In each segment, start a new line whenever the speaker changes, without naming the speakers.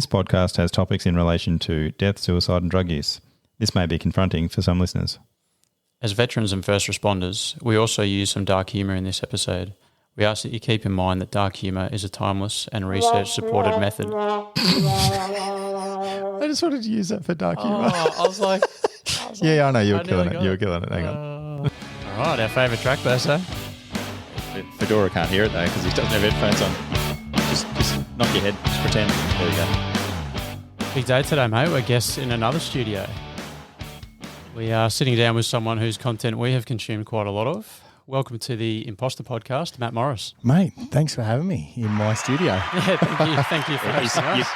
This podcast has topics in relation to death, suicide and drug use. This may be confronting for some listeners.
As veterans and first responders, we also use some dark humour in this episode. We ask that you keep in mind that dark humour is a timeless and research-supported method.
I just wanted to use that for dark humour.
I was like...
Yeah, I know, you were killing it. You were killing it. Hang on.
All right, our favourite track there, so.
Fedora can't hear it though because he doesn't have headphones on. Just knock your head. Just pretend. There we go.
Big day today, mate. We're guests in another studio. We are sitting down with someone whose content we have consumed quite a lot of. Welcome to the Imposter podcast, Matt Morris.
Mate, thanks for having me in my studio.
Yeah, thank you for hosting us.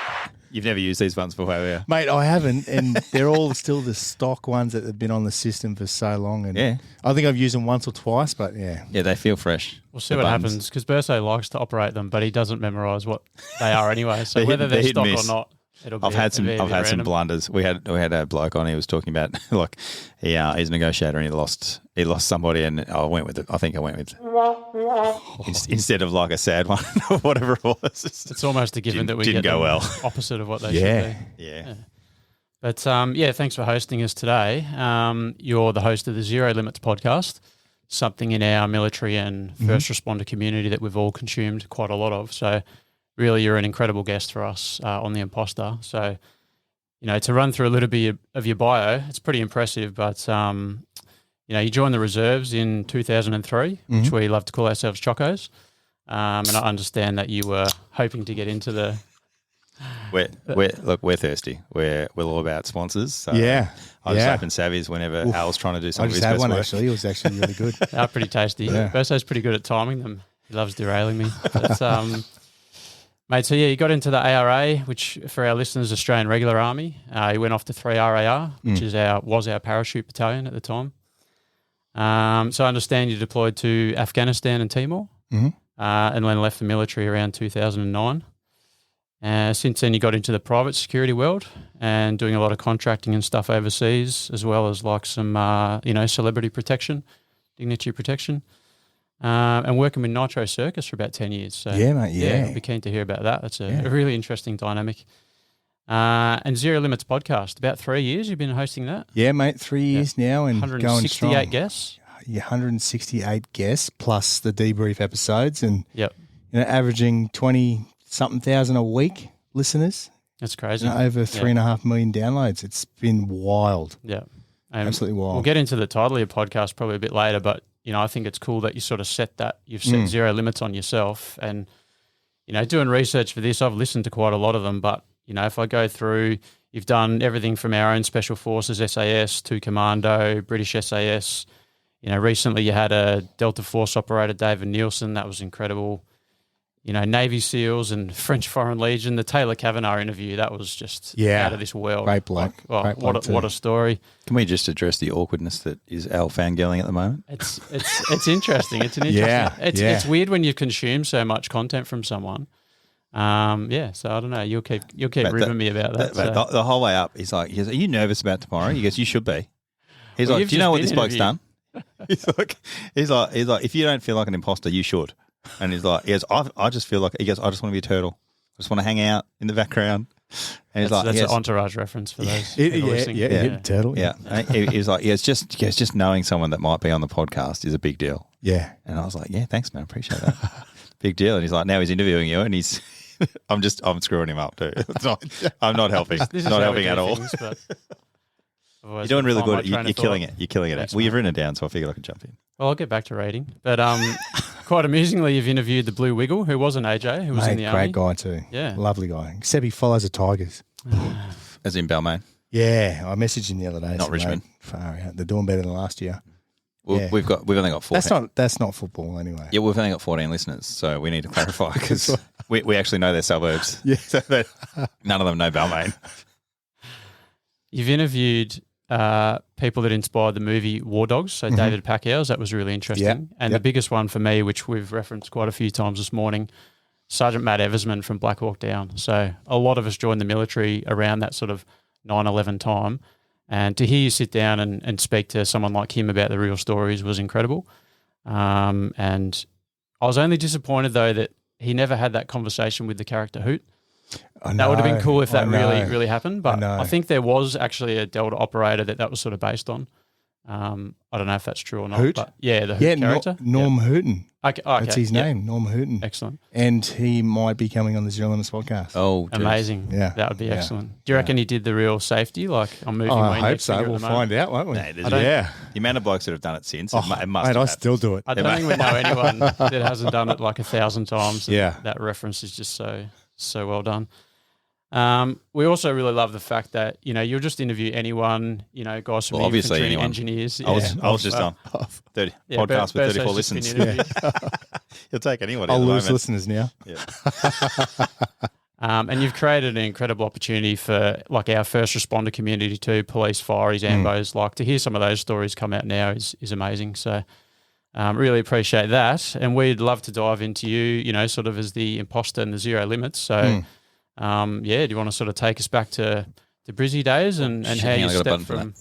You've never used these ones before, have you?
Mate, I haven't, and they're all still the stock ones that have been on the system for so long. And
yeah.
I think I've used them once or twice, but yeah.
Yeah, they feel fresh.
We'll see what happens, because Burso likes to operate them, but he doesn't memorise what they are anyway. So whether they're stock or not, it'll be.
I've had some blunders. We had a bloke on. He was talking about like he's a negotiator and he lost somebody, and I went with it. I think I went with instead of like a sad one or whatever it was.
It's almost a given that we
didn't
get
go well.
Opposite of what they should be.
Yeah.
But thanks for hosting us today. You're the host of the Zero Limits podcast, something in our military and first responder community that we've all consumed quite a lot of. So really, you're an incredible guest for us on the Imposter. So, to run through a little bit of your bio, it's pretty impressive. But, you joined the reserves in 2003, which we love to call ourselves Chocos. And I understand that you were hoping to get into the...
We're thirsty. We're all about sponsors. So
yeah.
I just open Savvy's whenever Al's trying to do something.
I just had one actually. It was actually really good.
They're pretty tasty.
Yeah.
Burso's pretty good at timing them. He loves derailing me. But, mate, so you got into the ARA, which for our listeners, Australian Regular Army. You went off to 3 RAR, which was our parachute battalion at the time. So I understand you deployed to Afghanistan and Timor, and then left the military around 2009. Since then, you got into the private security world and doing a lot of contracting and stuff overseas, as well as like some, celebrity protection, dignity protection. And working with Nitro Circus for about 10 years. So,
yeah, mate, yeah.
I'd be keen to hear about that. That's a really interesting dynamic. And Zero Limits podcast, about 3 years you've been hosting that?
Yeah, mate, 3 years now and going strong.
168 guests?
Yeah, 168 guests plus the debrief episodes and averaging 20-something thousand a week listeners.
That's crazy.
Over 3.5 million downloads. It's been wild.
Yeah.
Absolutely wild.
We'll get into the title of your podcast probably a bit later, but I think it's cool that you sort of you've set zero limits on yourself. And, doing research for this, I've listened to quite a lot of them, but, if I go through, you've done everything from our own Special Forces SAS to Commando, British SAS. Recently you had a Delta Force operator, David Nielsen. That was incredible. Navy SEALs and French Foreign Legion. The Taylor Kavanagh interview, that was just out of this world.
Great bloke.
What a story.
Can we just address the awkwardness that is Al fangirling at the moment?
It's interesting. It's an interesting. It's weird when you consume so much content from someone. So I don't know. You'll keep ribbing me about that.
The whole way up, he's like, are you nervous about tomorrow? He goes, you should be. He's like, do you know what this bloke's done? He's like, if you don't feel like an imposter, you should. And he's like, I just feel like, I just want to be a turtle. I just want to hang out in the background. And
that's an Entourage reference for those.
Turtle.
Yeah. He's like, it's just knowing someone that might be on the podcast is a big deal.
Yeah.
And I was like, yeah, thanks, man. Appreciate that. Big deal. And he's like, now he's interviewing you, and I'm screwing him up too. I'm not helping. This not helping at all. You're doing really good. You're killing it. You're killing it.
Thanks,
you've written it down, so I figured I could jump in.
Well, I'll get back to rating. But quite amusingly, you've interviewed the Blue Wiggle, who was an AJ, who was in the Army.
Great guy too.
Yeah.
Lovely guy. Except he follows the Tigers.
As in Balmain?
Yeah. I messaged him the other day.
Not Richmond.
Far out. They're doing better than last year.
Well, we've only got 14.
That's not football anyway.
Yeah, we've only got 14 listeners, so we need to clarify because we actually know their suburbs.
Yeah.
So none of them know Balmain.
You've interviewed people that inspired the movie War Dogs, so David Pacquiao's. That was really interesting. And the biggest one for me, which we've referenced quite a few times this morning, Sergeant Matt Eversman from Black Hawk Down. So a lot of us joined the military around that sort of 9/11 time. And to hear you sit down and speak to someone like him about the real stories was incredible. And I was only disappointed, though, that he never had that conversation with the character Hoot. That would have been cool if that really happened. But
I
think there was actually a Delta operator that was sort of based on. I don't know if that's true or not.
Hoot?
But the Hoot character.
Norm Hooten.
Okay.
That's his name, Norm Hooten.
Excellent.
And he might be coming on the Zero Limits podcast.
Oh, geez.
Amazing.
Yeah.
That would be excellent. Do you reckon he did the real safety? Like, I'm moving my
I hope
index
so.
finger at
We'll
the moment?
find out, won't we?
The amount of blokes that have done it since, it must
mate,
have
I still do it.
I don't think we know anyone that hasn't done it like 1,000 times.
Yeah.
That reference is just so well done. We also really love the fact that, you'll just interview anyone, guys from
obviously
infantry,
anyone.
engineers.
I was just on 30 podcast with 34 listens. You'll take anybody.
I'll
at the
lose
moment.
listeners now.
Yeah.
And you've created an incredible opportunity for like our first responder community too, police, fireys, ambos. Like to hear some of those stories come out now is amazing. So really appreciate that. And we'd love to dive into you, sort of as the imposter and the Zero Limits. So do you want to sort of take us back to the Brizzy days and how you stepped from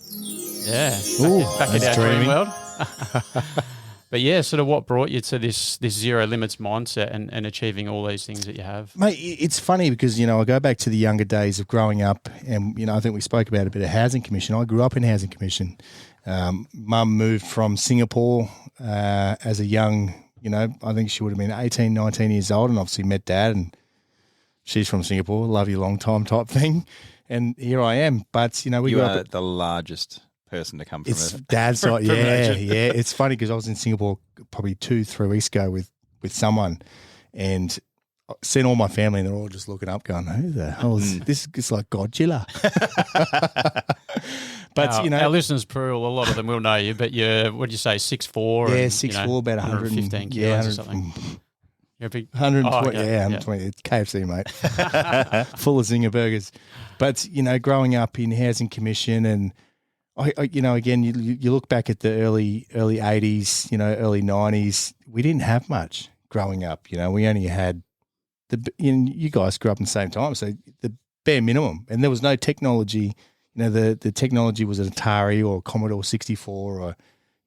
back in our dream world? But sort of what brought you to this Zero Limits mindset and achieving all these things that you have?
Mate, it's funny because, I go back to the younger days of growing up and, I think we spoke about a bit of Housing Commission. I grew up in Housing Commission. Mum moved from Singapore as a young, I think she would have been 18, 19 years old, and obviously met Dad, and she's from Singapore, love you long time type thing. And here I am. But, we
you
grew
are
up
the largest person to come from
it's Dad's side.
from
Yeah.
Asia.
It's funny because I was in Singapore probably 2-3 weeks ago with someone, and seen all my family, and they're all just looking up going, who the hell is this? It's like Godzilla. But,
our listeners, Pearl, a lot of them will know you, but you're, what did you say, 6'4"?
Yeah,
and,
6'4", about
115 kilos or something. You're a big,
120, 120. It's KFC, mate. Full of zinger burgers. But, growing up in Housing Commission, and I again, you look back at the early 80s, early 90s, we didn't have much growing up. We only had you guys grew up in the same time, so the bare minimum, and there was no technology. The technology was an Atari or Commodore 64 or,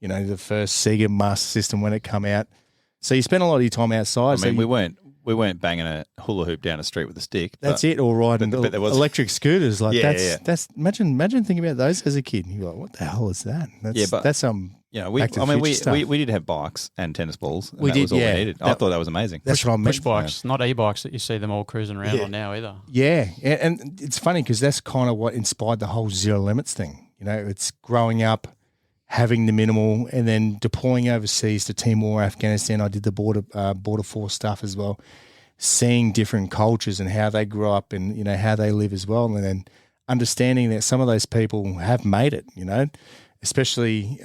the first Sega Master System when it come out. So you spent a lot of your time outside.
I mean, we weren't banging a hula hoop down a street with a stick.
That's it, or riding
but there was
electric scooters. Like
Yeah.
that's imagine thinking about those as a kid. You're like, what the hell is that? That's
we did have bikes and tennis balls. And
We
that
did,
was all
yeah.
we needed. I thought that was amazing.
That's what I meant.
push bikes, not e-bikes that you see them all cruising around on now either.
Yeah, and it's funny because that's kind of what inspired the whole Zero Limits thing. It's growing up, having the minimal, and then deploying overseas to Timor, Afghanistan. I did the border force stuff as well, seeing different cultures and how they grew up and how they live as well, and then understanding that some of those people have made it. Especially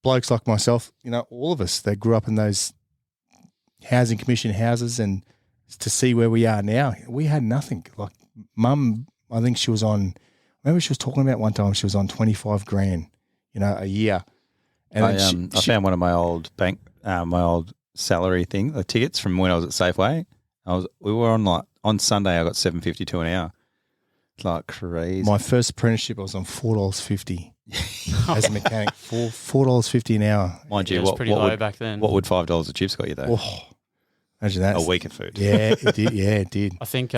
blokes like myself. All of us that grew up in those Housing Commission houses, and to see where we are now, we had nothing. Like Mum, I think she was on. Remember, she was talking about one time she was on 25 grand, a year. And
I found one of my old my old salary thing, the tickets from when I was at Safeway. We were on Sunday. I got $7.52 an hour. It's like crazy.
My first apprenticeship, I was on $4.50 as a mechanic. $4.50 an hour.
Mind you,
It was pretty low back then.
What would $5 of chips got you though?
Oh, imagine that.
A week of food.
Yeah, it did. Yeah, it did.
I think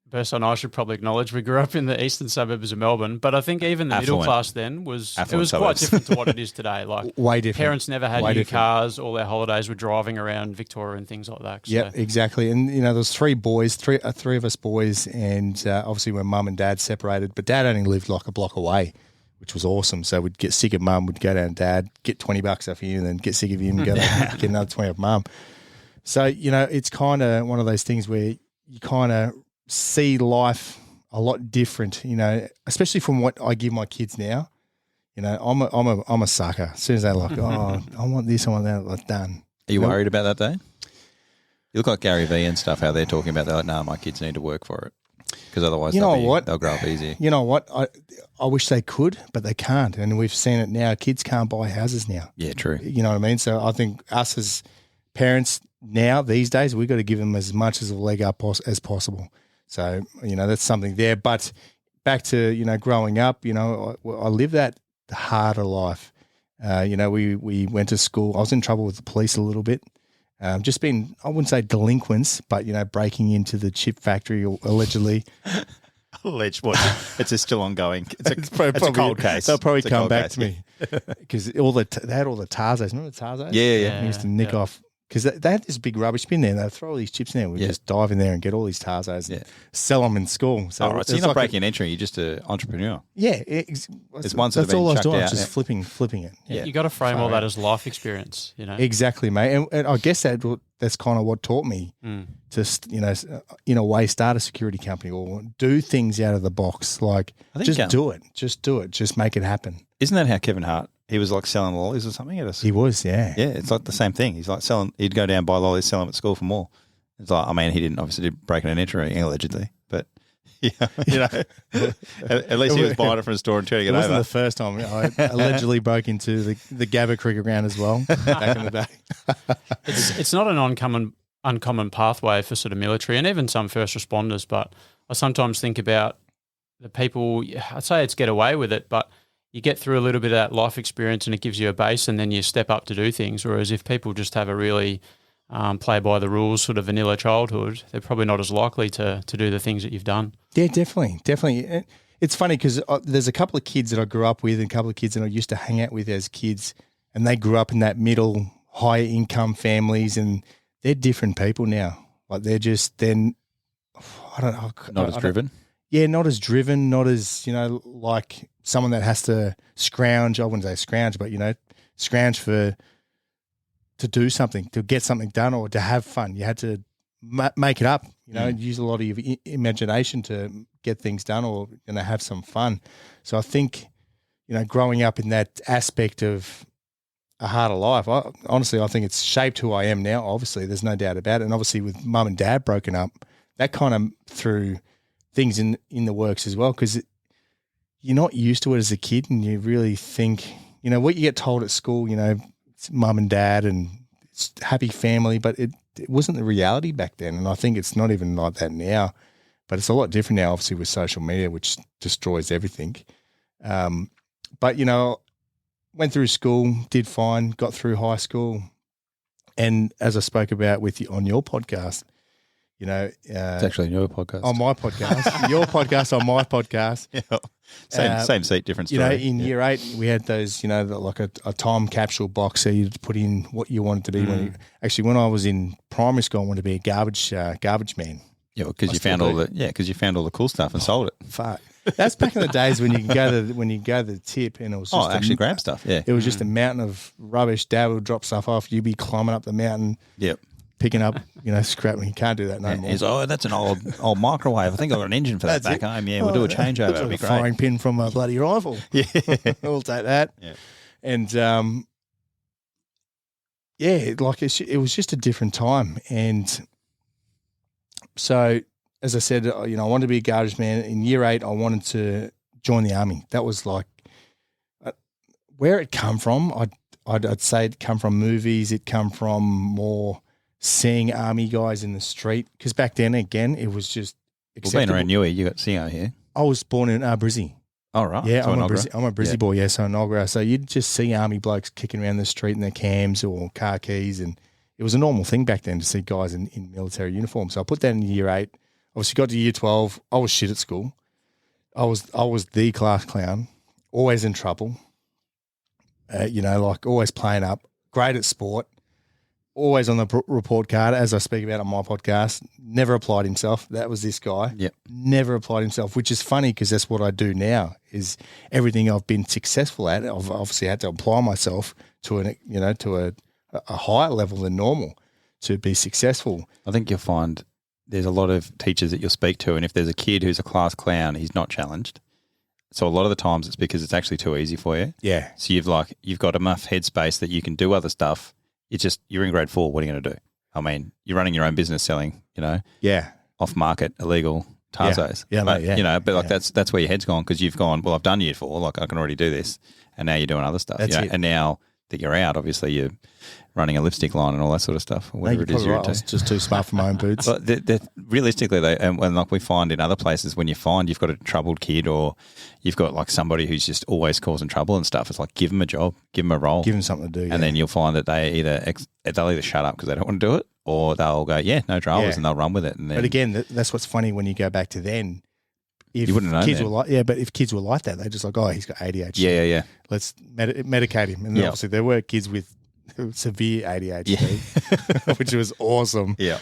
Bursa and I should probably acknowledge we grew up in the eastern suburbs of Melbourne, but I think even the middle class then was quite
suburbs.
different to what it is today. Like
Way different.
Parents never had
Way
new
different.
cars. All their holidays were driving around Victoria and things like that. So.
Yeah, exactly. And there was three of us boys, and obviously when Mum and Dad separated, but Dad only lived like a block away, which was awesome. So we'd get sick of Mum, we'd go down to Dad, get $20 off him, and then get sick of him and go down, get another 20 off Mum. So it's kind of one of those things where you kind of see life a lot different, especially from what I give my kids now. I'm a sucker. As soon as they're like, oh, I want this, I want that, like, done.
Are you worried about that, though? You look like Gary Vee and stuff, how they're talking about that. Like, no, my kids need to work for it because otherwise they'll grow up easy.
You know what? I wish they could, but they can't. And we've seen it now. Kids can't buy houses now.
Yeah, true.
You know what I mean? So I think us as parents now, these days, we've got to give them as much as a leg up as possible. So, that's something there. But back to, growing up, I lived that harder life. We went to school. I was in trouble with the police a little bit. just been, I wouldn't say delinquents, but, breaking into the chip factory allegedly.
Alleged what? It's still ongoing. It's
probably
a cold case.
They'll probably come back to me because they had all the Tarzos. Remember the Tarzos?
Yeah.
We used to nick off because they had this big rubbish bin there. And they'd throw all these chips in there. We'd just dive in there and get all these Tarzos and sell them in school. So,
so you're not breaking and entering. You're just an entrepreneur.
Yeah.
It's ones that have
that's
been
all I was
chucked
doing. I
out,
was just flipping it.
Yeah. You got to frame all that as life experience,
Exactly, mate. And I guess that's kind of what taught me to, in a way, start a security company or do things out of the box. Like, just do it. Just do it. Just make it happen.
Isn't that how Kevin Hart, he was like selling lollies or something?
He was, yeah.
Yeah, it's like the same thing. He's like he'd go down, buy lollies, sell them at school for more. It's like, I mean, he didn't obviously break an entry allegedly, but at least he was buying it from a store and turning it over.
It wasn't the first time. I allegedly broke into the Gabba cricket ground as well back in the day.
It's not an uncommon pathway for sort of military and even some first responders, but I sometimes think about the people, I'd say it's get away with it, but you get through a little bit of that life experience and it gives you a base and then you step up to do things. Whereas if people just have a really play by the rules sort of vanilla childhood, they're probably not as likely to do the things that you've done.
Yeah, definitely. It's funny because there's a couple of kids that I grew up with and a couple of kids that I used to hang out with as kids, and they grew up in that middle, high income families, and they're different people now. Like they're I don't know.
Not as driven?
Yeah, not as driven, not as, like someone that has to scrounge. I wouldn't say scrounge, but, scrounge to do something, to get something done or to have fun. You had to make it up, use a lot of your imagination to get things done or, have some fun. So I think, growing up in that aspect of a harder life, honestly, I think it's shaped who I am now. Obviously, there's no doubt about it. And obviously with mum and dad broken up, that kind of threw things in the works as well, because you're not used to it as a kid and you really think, what you get told at school, it's mum and dad and it's happy family, but it wasn't the reality back then. And I think it's not even like that now, but it's a lot different now, obviously, with social media, which destroys everything. But, went through school, did fine, got through high school. And as I spoke about on your podcast,
it's actually your podcast.
On my podcast. Your podcast on my podcast.
Yeah. Same seat, different story.
In year 8, we had those, like a time capsule box, so you'd put in what you wanted to be. When I was in primary school, I wanted to be a garbage man.
Yeah, because you found all the cool stuff and sold it.
Fuck. That's back in the days when you can go to the tip and it was just
actually grab stuff. Yeah,
it was just a mountain of rubbish. Dad would drop stuff off. You'd be climbing up the mountain.
Yep.
Picking up, scrap. You can't do that no more.
He's that's an old microwave. I think I've got an engine for that back home. Yeah, we'll do a changeover. It'll be great.
Firing pin from a bloody rifle.
Yeah,
we'll take that.
Yeah,
and it was just a different time. And so, as I said, I wanted to be a garbage man. In year 8, I wanted to join the army. That was like where it come from. I'd say it come from movies. It come from more seeing army guys in the street, because back then, again, it was just acceptable.
Being around Newey, you got Singo here.
I was born in Brizzy.
Oh, right.
Yeah, so I'm a Brizzy boy, so Nogra. So you'd just see army blokes kicking around the street in their cams or car keys, and it was a normal thing back then to see guys in military uniform. So I put that in year 8. Obviously got to year 12. I was shit at school. I was the class clown, always in trouble, always playing up, great at sport, always on the report card, as I speak about on my podcast. Never applied himself. That was this guy.
Yep.
Never applied himself, which is funny because that's what I do now. Is everything I've been successful at, I've obviously had to apply myself to a higher level than normal to be successful.
I think you'll find there's a lot of teachers that you'll speak to, and if there's a kid who's a class clown, he's not challenged. So a lot of the times it's because it's actually too easy for you.
Yeah.
So you've got enough headspace that you can do other stuff. It's just you're in grade 4. What are you going to do? I mean, you're running your own business selling, off market, illegal Tarzos.
Yeah,
but,
mate, yeah.
That's where your head's gone, because you've gone, well, I've done year 4, like I can already do this, and now you're doing other stuff.
That's it.
And now that you're out. Obviously, you're running a lipstick line and all that sort of stuff, or whatever it is you're
right. I
into.
was just too smart for my own boots.
But realistically, though, and like we find in other places, when you find you've got a troubled kid or you've got like somebody who's just always causing trouble and stuff, it's like give them a job, give them a role,
Give them something to do.
and then you'll find that they'll either shut up because they don't want to do it, or they'll go, yeah, no dramas, and they'll run with it. And then,
but again, that's what's funny when you go back to then. If
you wouldn't know
kids
then.
were like, but if kids were like that, they're just like, oh, he's got ADHD.
yeah.
Let's medicate him. And then obviously there were kids with severe ADHD, which was awesome.
Yeah.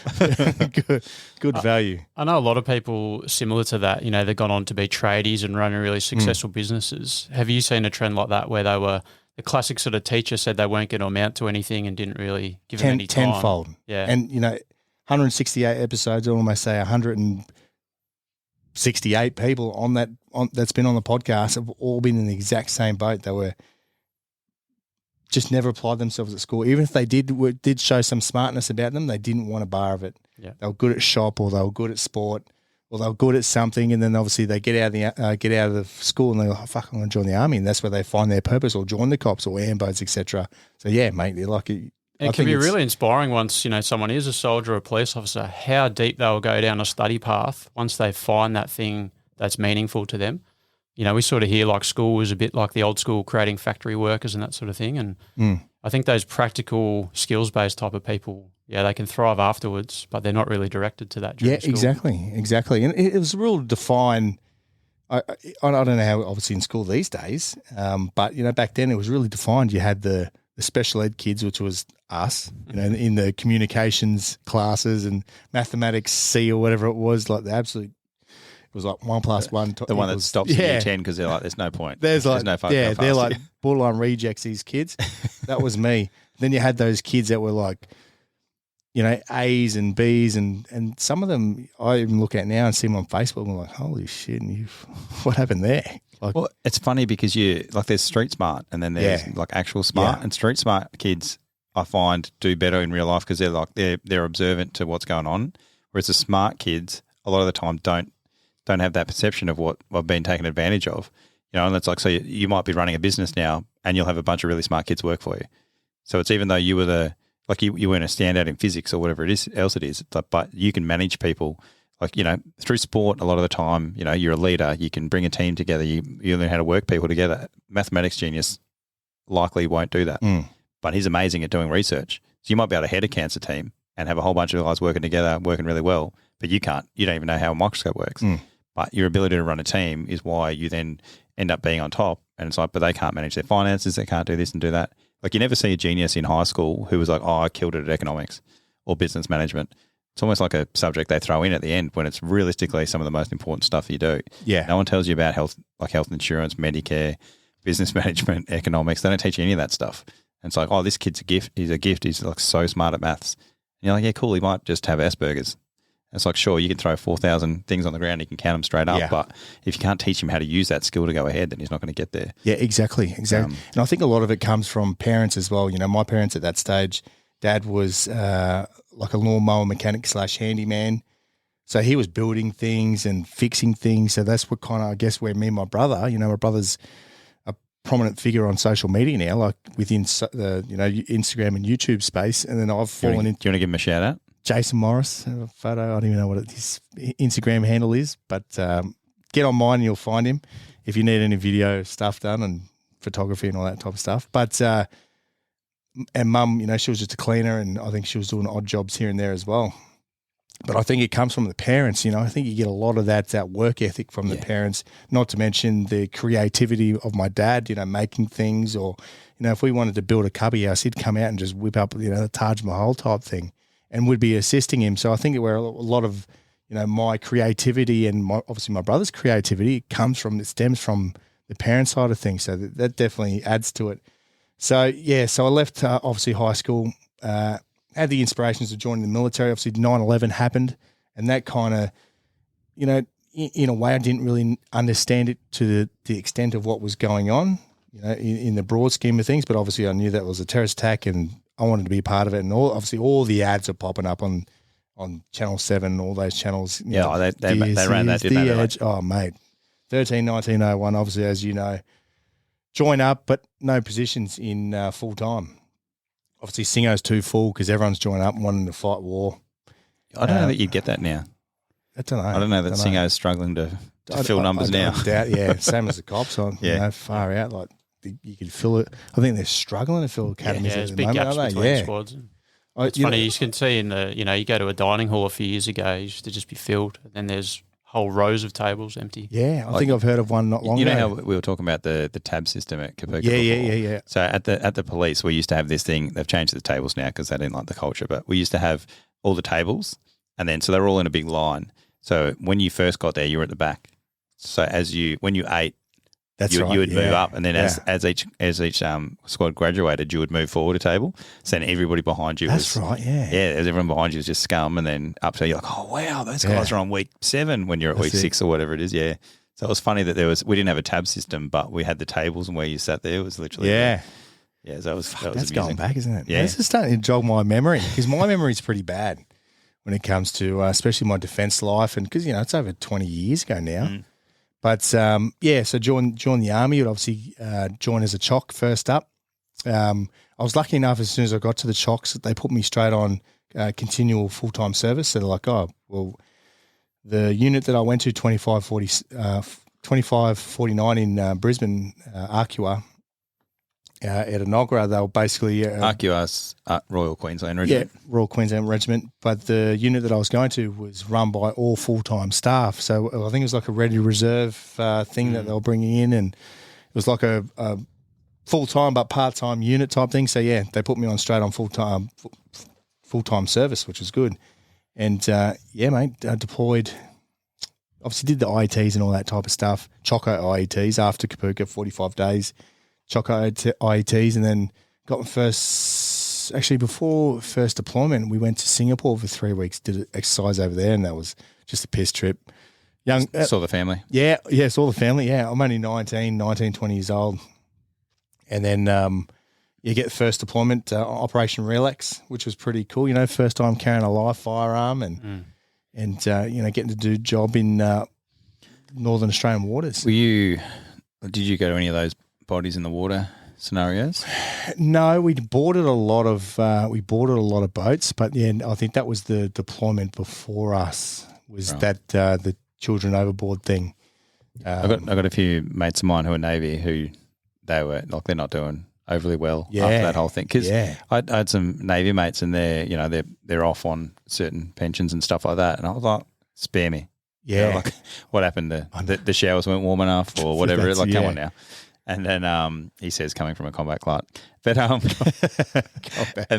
good value.
I know a lot of people similar to that, they've gone on to be tradies and running really successful businesses. Have you seen a trend like that where they were the classic sort of teacher said they weren't going to amount to anything and didn't really give them any time?
Tenfold.
Yeah.
And, 168 episodes, I almost say 168 people that's been on the podcast have all been in the exact same boat. They were just never applied themselves at school. Even if they did show some smartness about them, they didn't want a bar of it.
Yeah.
They were good at shop, or they were good at sport, or they were good at something, and then obviously they get out of the school and they go, oh, fuck, I'm going to join the army, and that's where they find their purpose, or join the cops or ambos, etc. So yeah, mate, they're lucky.
It can be really inspiring once, someone is a soldier or a police officer, how deep they'll go down a study path once they find that thing that's meaningful to them. We sort of hear like school was a bit like the old school, creating factory workers and that sort of thing. And I think those practical skills-based type of people, they can thrive afterwards, but they're not really directed to that during school.
Exactly. And it was real defined. I don't know how obviously in school these days, but, back then it was really defined. You had the special ed kids, which was us, in the communications classes and mathematics C or whatever it was, like the absolute. It was like 1 + 1.
The one that stops at year 10 because they're like, there's no point.
There's
no fun.
Yeah, they're like borderline rejects, these kids. That was me. Then you had those kids that were like, A's and B's, and some of them I even look at now and see them on Facebook and I'm like, holy shit, what happened there? Like,
well, it's funny because there's street smart and then there's like actual smart, and street smart kids I find do better in real life because they're observant to what's going on, whereas the smart kids a lot of the time don't have that perception of what I've been taken advantage of, and it's like, so you might be running a business now and you'll have a bunch of really smart kids work for you. So it's even though you were you weren't a standout in physics or whatever else it is, but you can manage people, through sport a lot of the time, you're a leader, you can bring a team together, you learn how to work people together. Mathematics genius likely won't do that, but he's amazing at doing research. So you might be able to head a cancer team and have a whole bunch of guys working together, working really well, but you don't even know how a microscope works. But your ability to run a team is why you then end up being on top. And it's like, but they can't manage their finances. They can't do this and do that. Like you never see a genius in high school who was like, oh, I killed it at economics or business management. It's almost like a subject they throw in at the end when it's realistically some of the most important stuff you do.
Yeah.
No one tells you about health, like health insurance, Medicare, business management, economics. They don't teach you any of that stuff. And it's like, oh, this kid's a gift. He's a gift. He's like so smart at maths. And you're like, yeah, cool. He might just have Asperger's. It's like, sure, you can throw 4,000 things on the ground, you can count them straight up, but if you can't teach him how to use that skill to go ahead, then he's not going to get there.
Yeah, exactly. And I think a lot of it comes from parents as well. My parents at that stage, Dad was like a lawnmower mechanic / handyman. So he was building things and fixing things. So that's what kind of, I guess, where me and my brother, my brother's a prominent figure on social media now, like within the, Instagram and YouTube space. And then I've fallen into.
Do you want to give him a shout out?
Jason Morris, a photo. I don't even know what his Instagram handle is, but get on mine and you'll find him if you need any video stuff done and photography and all that type of stuff. But and Mum, she was just a cleaner, and I think she was doing odd jobs here and there as well. But I think it comes from the parents. I think you get a lot of that work ethic from the parents. Not to mention the creativity of my dad. Making things, or if we wanted to build a cubby house, he'd come out and just whip up the Taj Mahal type thing. And would be assisting him. So I think where a lot of, my creativity and obviously my brother's creativity stems from the parent side of things. So that definitely adds to it. So, so I left obviously high school, had the inspirations of joining the military. Obviously 9/11 happened, and that kind of, in a way I didn't really understand it to the extent of what was going on, in the broad scheme of things. But obviously I knew that was a terrorist attack and I wanted to be a part of it, and all the ads are popping up on Channel 7, all those channels.
They ran that, didn't they?
Oh, mate. 13, 1901, obviously, as you know, join up, but no positions in full time. Obviously, Singo's too full because everyone's joined up and wanting to fight war.
I don't know that you'd get that now.
I don't know.
I don't know that Singo's struggling to fill numbers now.
Yeah, same as the cops. Far out. Like you could fill it. I think they're struggling to fill academies at
there's
the
big
moment.
gaps between squads. It's funny. You can see in the you go to a dining hall a few years ago, it used to just be filled, and then there's whole rows of tables empty.
Yeah, I think I've heard of one not long ago.
You know how we were talking about the tab system at Kapooka before?
Yeah.
So at the police, we used to have this thing. They've changed the tables now because they didn't like the culture, but we used to have all the tables, and then so they were all in a big line. So when you first got there, you were at the back. So when you ate, you would move up, and then as each squad graduated, you would move forward a table. So then everybody behind you
was right.
Everyone behind you was just scum, and then up to you're like, oh wow, those guys are on week 7 when you're at week 6 or whatever it is. Yeah. So it was funny that we didn't have a tab system, but we had the tables, and where you sat there was literally yeah. So that's
amusing. Going back, isn't it?
Yeah,
this is starting to jog my memory because my memory is pretty bad when it comes to especially my defence life, and because it's over 20 years ago now. Mm. But, so join the Army. You'd obviously join as a chock first up. I was lucky enough as soon as I got to the chocks that they put me straight on continual full-time service. So they're like, oh, well, the unit that I went to, 2549 in Brisbane, Arcua, at Enoggera, they were basically
Arcua's Royal Queensland Regiment.
Yeah, Royal Queensland Regiment. But the unit that I was going to was run by all full-time staff. So I think it was like a ready reserve thing that they were bringing in, and it was like a full-time but part-time unit type thing. So, yeah, they put me on straight on full-time service, which was good. And, mate, I deployed – obviously did the IETs and all that type of stuff, Choco IETs after Kapooka, 45 days – Choco IETs, and then got my first. Actually, before first deployment, we went to Singapore for 3 weeks. Did an exercise over there, and that was just a piss trip.
Saw the family.
Yeah, saw the family. Yeah, I'm only 19, 20 years old, and then you get the first deployment, Operation Relax, which was pretty cool. First time carrying a live firearm, and getting to do a job in Northern Australian waters.
Did you go to any of those bodies in the water scenarios?
No, we boarded a lot of boats, but yeah, I think that was the deployment before us. Was right. That the children overboard thing?
I got a few mates of mine who are Navy who they were like they're not doing overly well after that whole thing because I had some Navy mates and they're off on certain pensions and stuff like that, and I was like, spare me.
Yeah,
like what happened? The showers weren't warm enough or whatever. Come on now. And then he says, coming from a combat clerk, but and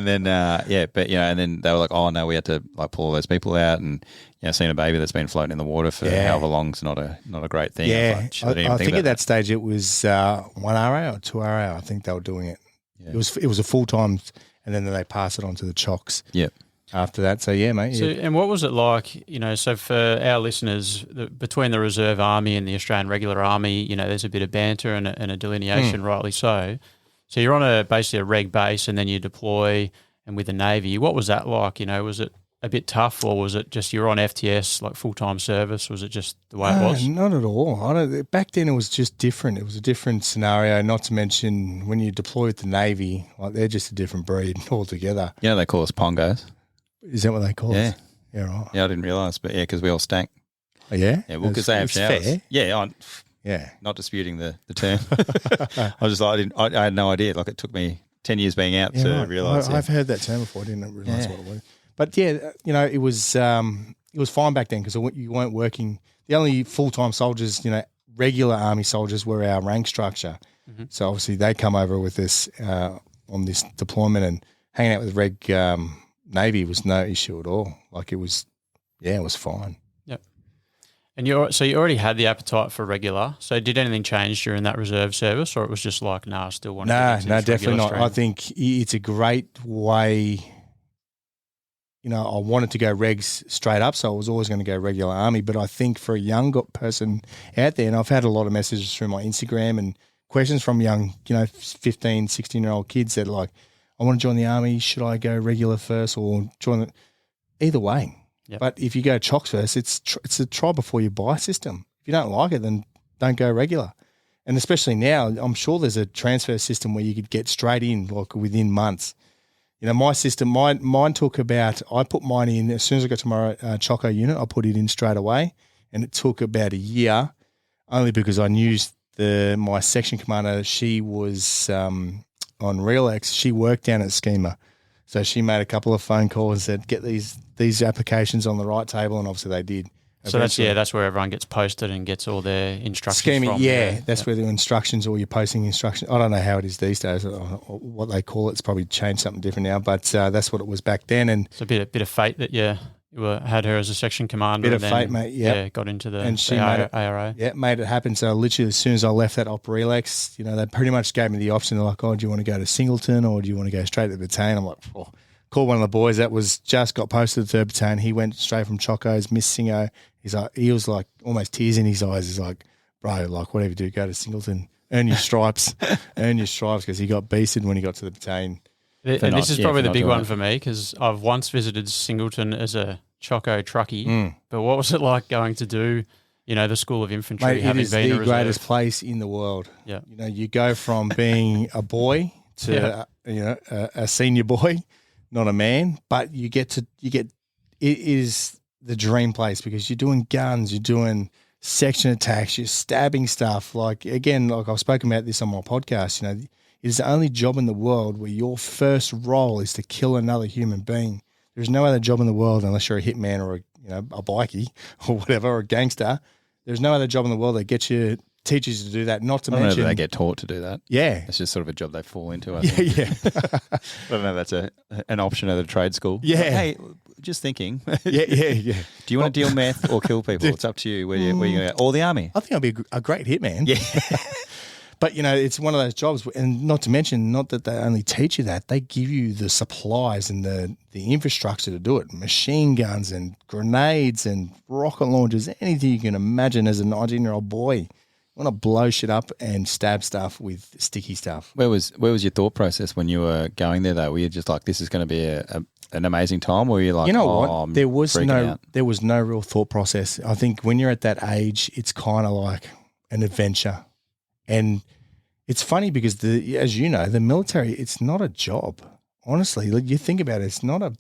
then and then they were like, oh no, we had to like pull all those people out, and seeing a baby that's been floating in the water for however long's not a great thing.
Yeah, I think at that stage it was 1 RA or 2 RA. I think they were doing it. Yeah. It was a full time, and then they pass it on to the chocks.
Yep.
After that, so yeah, mate.
So, and what was it like? So for our listeners, between the Reserve Army and the Australian Regular Army, there's a bit of banter and a delineation, rightly so. So you're on basically a reg base, and then you deploy, and with the Navy, what was that like? Was it a bit tough, or was it just you're on FTS like full time service? Was it just the way it was?
Not at all. Back then, it was just different. It was a different scenario. Not to mention when you deploy with the Navy, like they're just a different breed altogether.
They call us pongos.
Is that what they call us? Yeah, right.
Yeah, I didn't realise, but because we all stank.
Oh, yeah?
Yeah, well, because they have showers.
Fair.
Yeah, not disputing the term. I was just like, I had no idea. Like it took me 10 years being out to realise.
I've heard that term before. I didn't realise what it was. But yeah, it was fine back then because you weren't working. The only full-time soldiers, regular Army soldiers were our rank structure. Mm-hmm. So obviously they come over with us on this deployment, and hanging out with reg Navy was no issue at all. Like it was fine.
Yep. And you already had the appetite for regular. So did anything change during that reserve service, or it was just like, I still want to get into
No,
this
definitely not.
stream?
I think it's a great way. I wanted to go regs straight up, so I was always going to go regular Army. But I think for a young person out there, and I've had a lot of messages through my Instagram and questions from young, 15, 16-year-old kids that are like, I want to join the Army. Should I go regular first or join the – either way. Yep. But if you go chocks first, it's a try before you buy system. If you don't like it, then don't go regular. And especially now, I'm sure there's a transfer system where you could get straight in like within months. You know, my system, mine took about, I put mine in as soon as I got to my Choco unit, I put it in straight away, and it took about a year, only because I knew my section commander, she was on RealX, she worked down at Schema. So she made a couple of phone calls and said, get these applications on the right table, and obviously they did.
So that's where everyone gets posted and gets all their instructions from.
Yeah, that's where the instructions or your posting instructions. I don't know how it is these days. Or what they call it's probably changed something different now, but that's what it was back then. And
it's a bit of fate that you had her as a section commander.
Bit of fate, mate. Yeah,
got into the
ARA. Yeah, made it happen. So literally, as soon as I left that Op Relax, they pretty much gave me the option. They're like, "Oh, do you want to go to Singleton or do you want to go straight to the battalion?" I'm like, "Oh." Called one of the boys that was just got posted to the 3rd Battalion. He went straight from Chocos, Miss Singo. He was like almost tears in his eyes. He's like, bro, like whatever you do, go to Singleton, earn your stripes, because he got beasted when he got to the battalion.
And this is probably the big one for me because I've once visited Singleton as a Choco truckie, but what was it like going to do, the School of Infantry?
Mate, it is the greatest place in the world. Yeah, you go from being a boy to a senior boy. Not a man, but it is the dream place because you're doing guns, you're doing section attacks, you're stabbing stuff. Like I've spoken about this on my podcast, it is the only job in the world where your first role is to kill another human being. There's no other job in the world unless you're a hitman or a bikie or whatever, or a gangster. There's no other job in the world that teaches you to do that, not to mention... I don't know
if they get taught to do that.
Yeah.
It's just sort of a job they fall into, I think.
Yeah.
I don't know if that's an option at a trade school.
Yeah.
But, hey, just thinking.
Yeah.
Do you want to deal meth or kill people? It's up to you where you're going to go. Or the army.
I think I'll be a great hitman.
Yeah.
But, it's one of those jobs, and not to mention, not that they only teach you that, they give you the supplies and the infrastructure to do it, machine guns and grenades and rocket launchers, anything you can imagine as a 19-year-old boy. I want to blow shit up and stab stuff with sticky stuff.
Where was your thought process when you were going there, though? Were you just like, this is going to be an amazing time, or were you like, what?
There was no real thought process. I think when you're at that age, it's kind of like an adventure. And it's funny because as you know, the military, it's not a job. Honestly, like you think about it, it's not a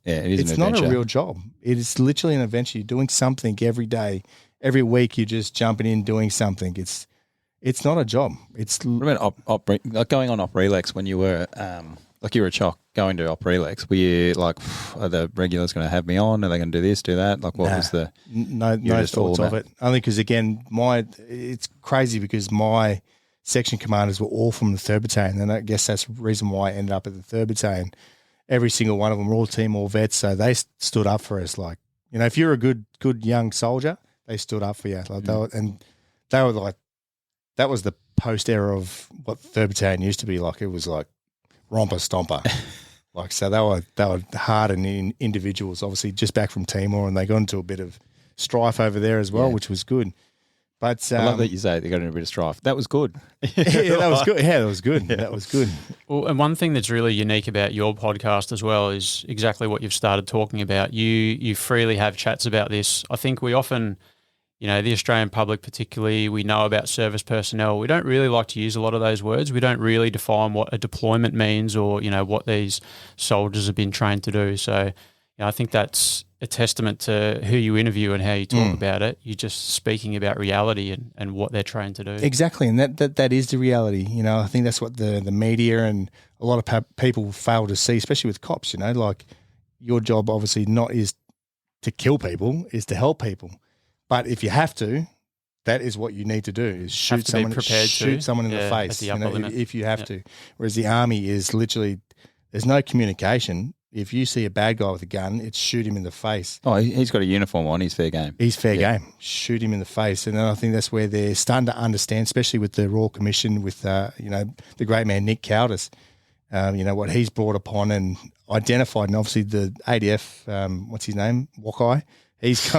real job. It is literally an adventure. You're doing something every day. Every week you're just jumping in doing something. It's not a job. It's
like going on Op Relax when you were you were a chock going to Op Relax. Were you like, are the regulars going to have me on? Are they going to do this, do that? Like, what was the
no thoughts of it? Only because again, it's crazy because my section commanders were all from the 3rd Battalion, and I guess that's the reason why I ended up at the 3rd Battalion. Every single one of them were all team, all vets, so they stood up for us. Like, if you're a good young soldier, they stood up for you. Like they were like, that was the post era of what 3rd Battalion used to be like. It was like romper stomper. Like, so they were hard and individuals, obviously just back from Timor, and they got into a bit of strife over there as well, which was good. But
I love that you say they got into a bit of strife. That was good.
Yeah, that was good. Yeah, that was good. Yeah. That was good.
Well, and one thing that's really unique about your podcast as well is exactly what you've started talking about. You freely have chats about this. I think we often, the Australian public particularly, we know about service personnel. We don't really like to use a lot of those words. We don't really define what a deployment means or, what these soldiers have been trained to do. So, I think that's a testament to who you interview and how you talk about it. You're just speaking about reality and what they're trained to do.
Exactly, and that is the reality. I think that's what the media and a lot of people fail to see, especially with cops. Like your job obviously not is to kill people, is to help people. But if you have to, that is what you need to do: is shoot someone in the face. If you have to. Whereas the army is literally there's no communication. If you see a bad guy with a gun, it's shoot him in the face.
Oh, he's got a uniform on. He's fair game.
He's fair game. Shoot him in the face. And then I think that's where they're starting to understand, especially with the Royal Commission, with, the great man Nick Cowdis, what he's brought upon and identified. And obviously the ADF, what's his name? Wakai. He's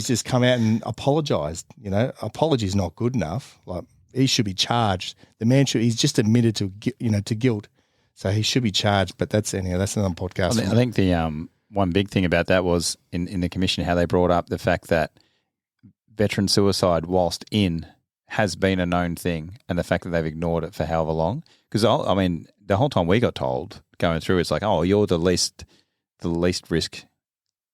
just come out and apologised. Apology is not good enough. Like, he should be charged. The man he's just admitted to guilt. So he should be charged, but that's another podcast.
I think the one big thing about that was in the commission how they brought up the fact that veteran suicide whilst in has been a known thing, and the fact that they've ignored it for however long. Because I mean, the whole time we got told going through, it's like, oh, you're the least risk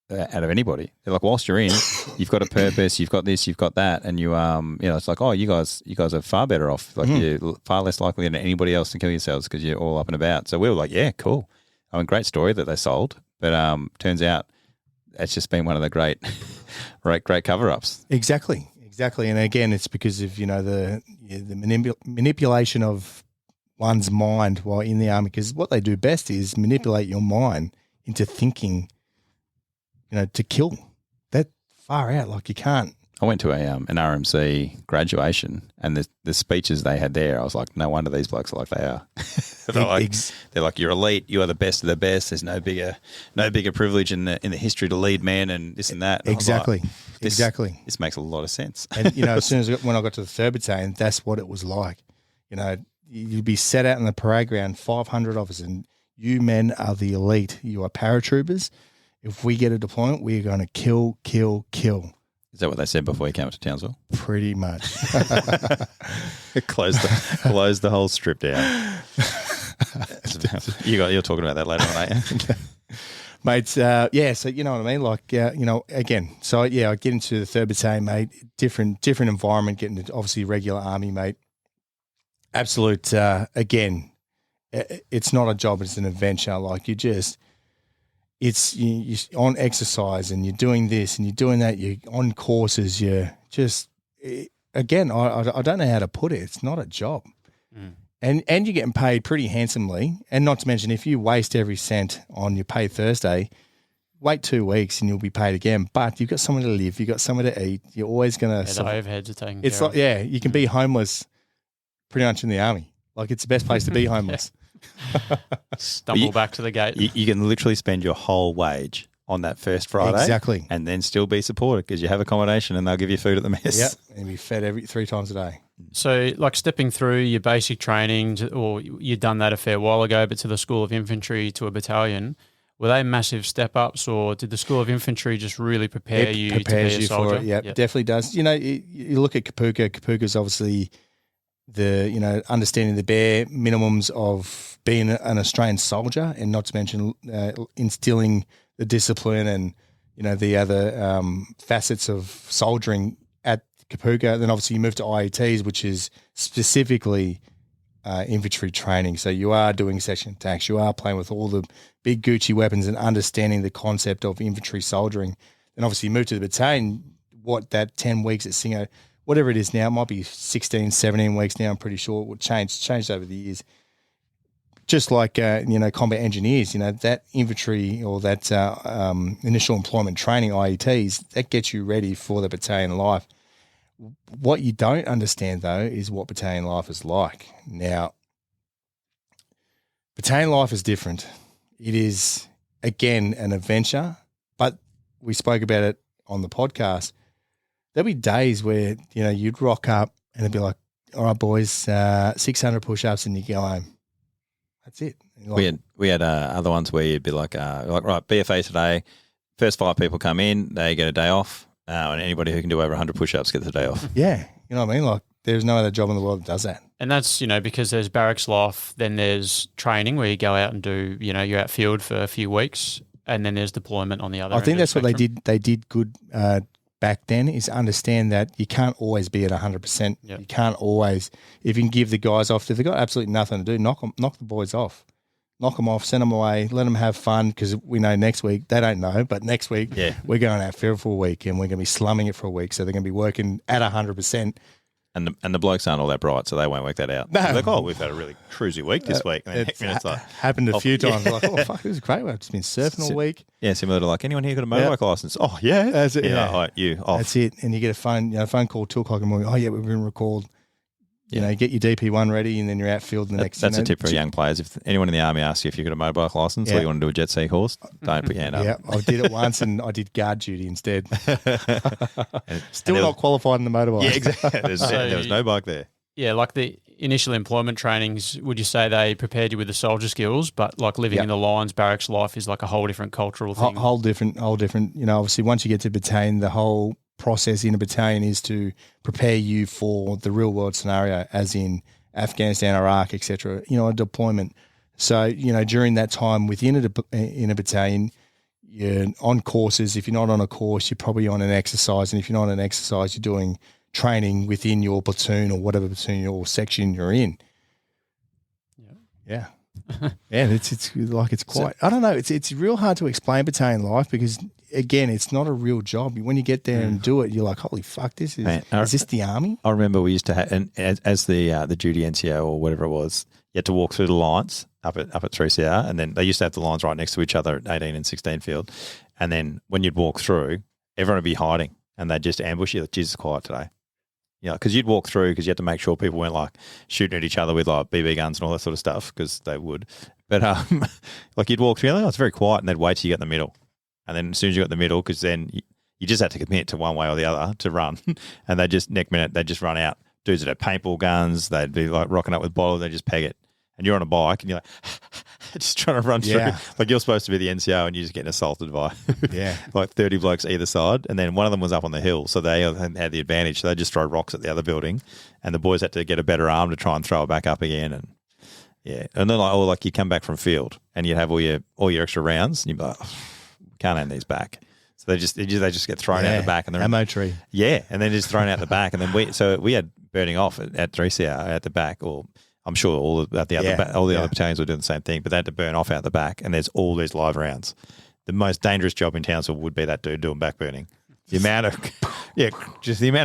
out of anybody. They're like, whilst you're in, you've got a purpose, you've got this, you've got that, and you it's like, oh, you guys are far better off. Like you're far less likely than anybody else to kill yourselves because you're all up and about. So we were like, yeah, cool. I mean, great story that they sold, but turns out it's just been one of the great cover-ups.
Exactly, and again, it's because of the manipulation of one's mind while in the army. Because what they do best is manipulate your mind into thinking, to kill. That far out, like you can't.
I went to an RMC graduation, and the speeches they had there, I was like, no wonder these blokes are like they are. They're like, you're elite, you are the best of the best. There's no bigger privilege in the history to lead men, and this and that. And
exactly,
like,
exactly.
This makes a lot of sense.
And as soon as when I got to the 3rd Battalion, that's what it was like. You'd be set out in the parade ground, 500 of us, and you men are the elite. You are paratroopers. If we get a deployment, we're going to kill.
Is that what they said before you came up to Townsville?
Pretty much.
Close the whole strip down. You're talking about that later on, aren't you?
Mate, so you know what I mean? Like, again, so yeah, I get into the 3rd Battalion, mate, different environment, getting into obviously regular army, mate. Absolute, again, it's not a job, it's an adventure. Like you're on exercise and you're doing this and you're doing that. You're on courses. You're just, again, I don't know how to put it. It's not a job. And you're getting paid pretty handsomely. And not to mention, if you waste every cent on your pay Thursday, wait 2 weeks and you'll be paid again. But you've got somewhere to live. You've got somewhere to eat. You're always going to.
The overheads are taken
It's
care
like,
of.
you can be homeless pretty much in the army. Like it's the best place to be homeless.
Stumble back to the gate.
You can literally spend your whole wage on that first Friday.
Exactly.
And then still be supported because you have accommodation and they'll give you food at the mess.
Yep. And be fed 3 times a day.
So like stepping through your basic training, or you'd done that a fair while ago, but to the School of Infantry, to a battalion, were they massive step-ups, or did the School of Infantry just really prepare you to be a soldier?
For it. Yep. Definitely does. You look at Kapuka. Kapuka's obviously the, understanding the bare minimums of being an Australian soldier, and not to mention instilling the discipline and, the other facets of soldiering at Kapuka. Then obviously you move to IETs, which is specifically infantry training. So you are doing section attacks. You are playing with all the big Gucci weapons and understanding the concept of infantry soldiering. Then obviously you move to the battalion, that 10 weeks at Singo, whatever it is now, it might be 16, 17 weeks now, I'm pretty sure. It would changed over the years. Just like, combat engineers, that infantry or that initial employment training, IETs, that gets you ready for the battalion life. What you don't understand, though, is what battalion life is like. Now, battalion life is different. It is, again, an adventure, but we spoke about it on the podcast. There'll be days where, you'd rock up and it'd be like, all right, boys, 600 push-ups and you go home. That's it.
Like, we had other ones where you'd be like, right, BFA today, first 5 people come in, they get a day off, and anybody who can do over 100 push-ups gets a day off.
Yeah, you know what I mean? Like, there's no other job in the world that does that.
And that's, because there's barracks life, then there's training where you go out and do, you're out field for a few weeks, and then there's deployment on the other end.
I think that's what they did. They did good back then, is understand that you can't always be at 100%. Yep. You can't always, if you can give the guys off, if they've got absolutely nothing to do, knock the boys off. Knock them off, send them away, let them have fun, because we know next week, they don't know, but next week we're going out field for a week and we're going to be slumming it for a week. So they're going to be working at 100%.
And the blokes aren't all that bright, so they won't work that out.
No.
They're like, we've had a really cruisy week this week. And
it's like, happened a few times. Like, fuck, this is great. I've just been surfing all week.
Yeah, similar to like, anyone here got a motorbike license? Oh, yeah.
That's it.
Yeah, right, you off.
That's it. And you get a phone call 2 o'clock in the morning. Oh, yeah, we've been recalled. Get your DP1 ready, and then you're out field the next.
That's a tip for young players. If anyone in the army asks you if you've got a motorbike license or you want to do a jet ski course, don't put your hand up.
Yeah, I did it once, and I did guard duty instead. Still not qualified in the motorbike.
Yeah, exactly. There was no bike there.
Yeah, like the initial employment trainings, would you say they prepared you with the soldier skills, but like living in the lines, barracks life is like a whole different cultural thing?
Whole different. Obviously, once you get to battalion, the whole process in a battalion is to prepare you for the real world scenario, as in Afghanistan, Iraq, etc. A deployment. So during that time within in a battalion, you're on courses. If you're not on a course, you're probably on an exercise, and if you're not on an exercise, you're doing training within your platoon or whatever platoon or section you're in. Yeah. Yeah, it's quite. I don't know. It's real hard to explain battalion life because again, it's not a real job. When you get there and do it, you're like, holy fuck, is this the army?
I remember we used to have, and as the duty NCO or whatever it was, you had to walk through the lines up at 3CR, and then they used to have the lines right next to each other at 18 and 16 field, and then when you'd walk through, everyone would be hiding, and they'd just ambush you. Like, Jesus, quiet today. Because you'd walk through because you had to make sure people weren't like shooting at each other with like BB guns and all that sort of stuff because they would. But like you'd walk through, it's very quiet, and they'd wait till you got in the middle, and then as soon as you got in the middle, because then you just had to commit to one way or the other to run, and they just next minute they'd just run out. Dudes that had paintball guns, they'd be like rocking up with bottles, they just peg it, and you're on a bike and you're like just trying to run through. Like you're supposed to be the NCO and you're just getting assaulted by like 30 blokes either side, and then one of them was up on the hill, so they had the advantage. So they just throw rocks at the other building, and the boys had to get a better arm to try and throw it back up again. And and then like you come back from field and you'd have all your extra rounds, and you'd be like, can't hand these back. So they just get thrown out the back, and they're
ammo tree.
Yeah, and then just thrown out the back, and then we had burning off at 3CR at the back, or I'm sure all the other battalions were doing the same thing, but they had to burn off out the back, and there's all these live rounds. The most dangerous job in Townsville would be that dude doing back burning. The amount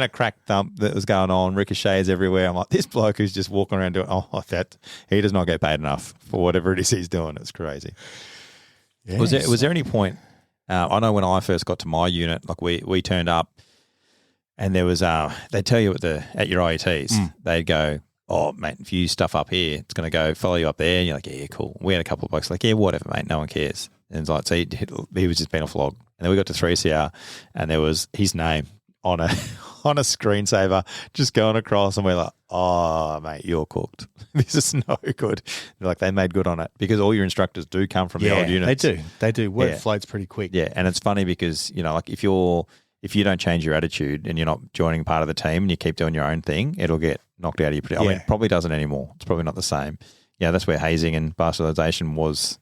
of crack thump that was going on, ricochets everywhere. I'm like, this bloke who's just walking around doing that, he does not get paid enough for whatever it is he's doing. It's crazy. Yes. Was there any point? I know when I first got to my unit, like we turned up, and there was they tell you at your IETs, they'd go, oh mate, if you stuff up here, it's going to go follow you up there. And you're like, yeah, cool. We had a couple of blokes like, yeah, whatever, mate, no one cares. And it's like, so he was just being a flog. And then we got to 3CR, and there was his name on a screensaver just going across, and we're like, oh mate, you're cooked. This is no good. They're like, they made good on it because all your instructors do come from the old units.
They do. Word floats pretty quick.
Yeah, and it's funny because like if you don't change your attitude and you're not joining part of the team and you keep doing your own thing, it'll get knocked out of you. I mean, it probably doesn't anymore. It's probably not the same. Yeah, that's where hazing and bastardization was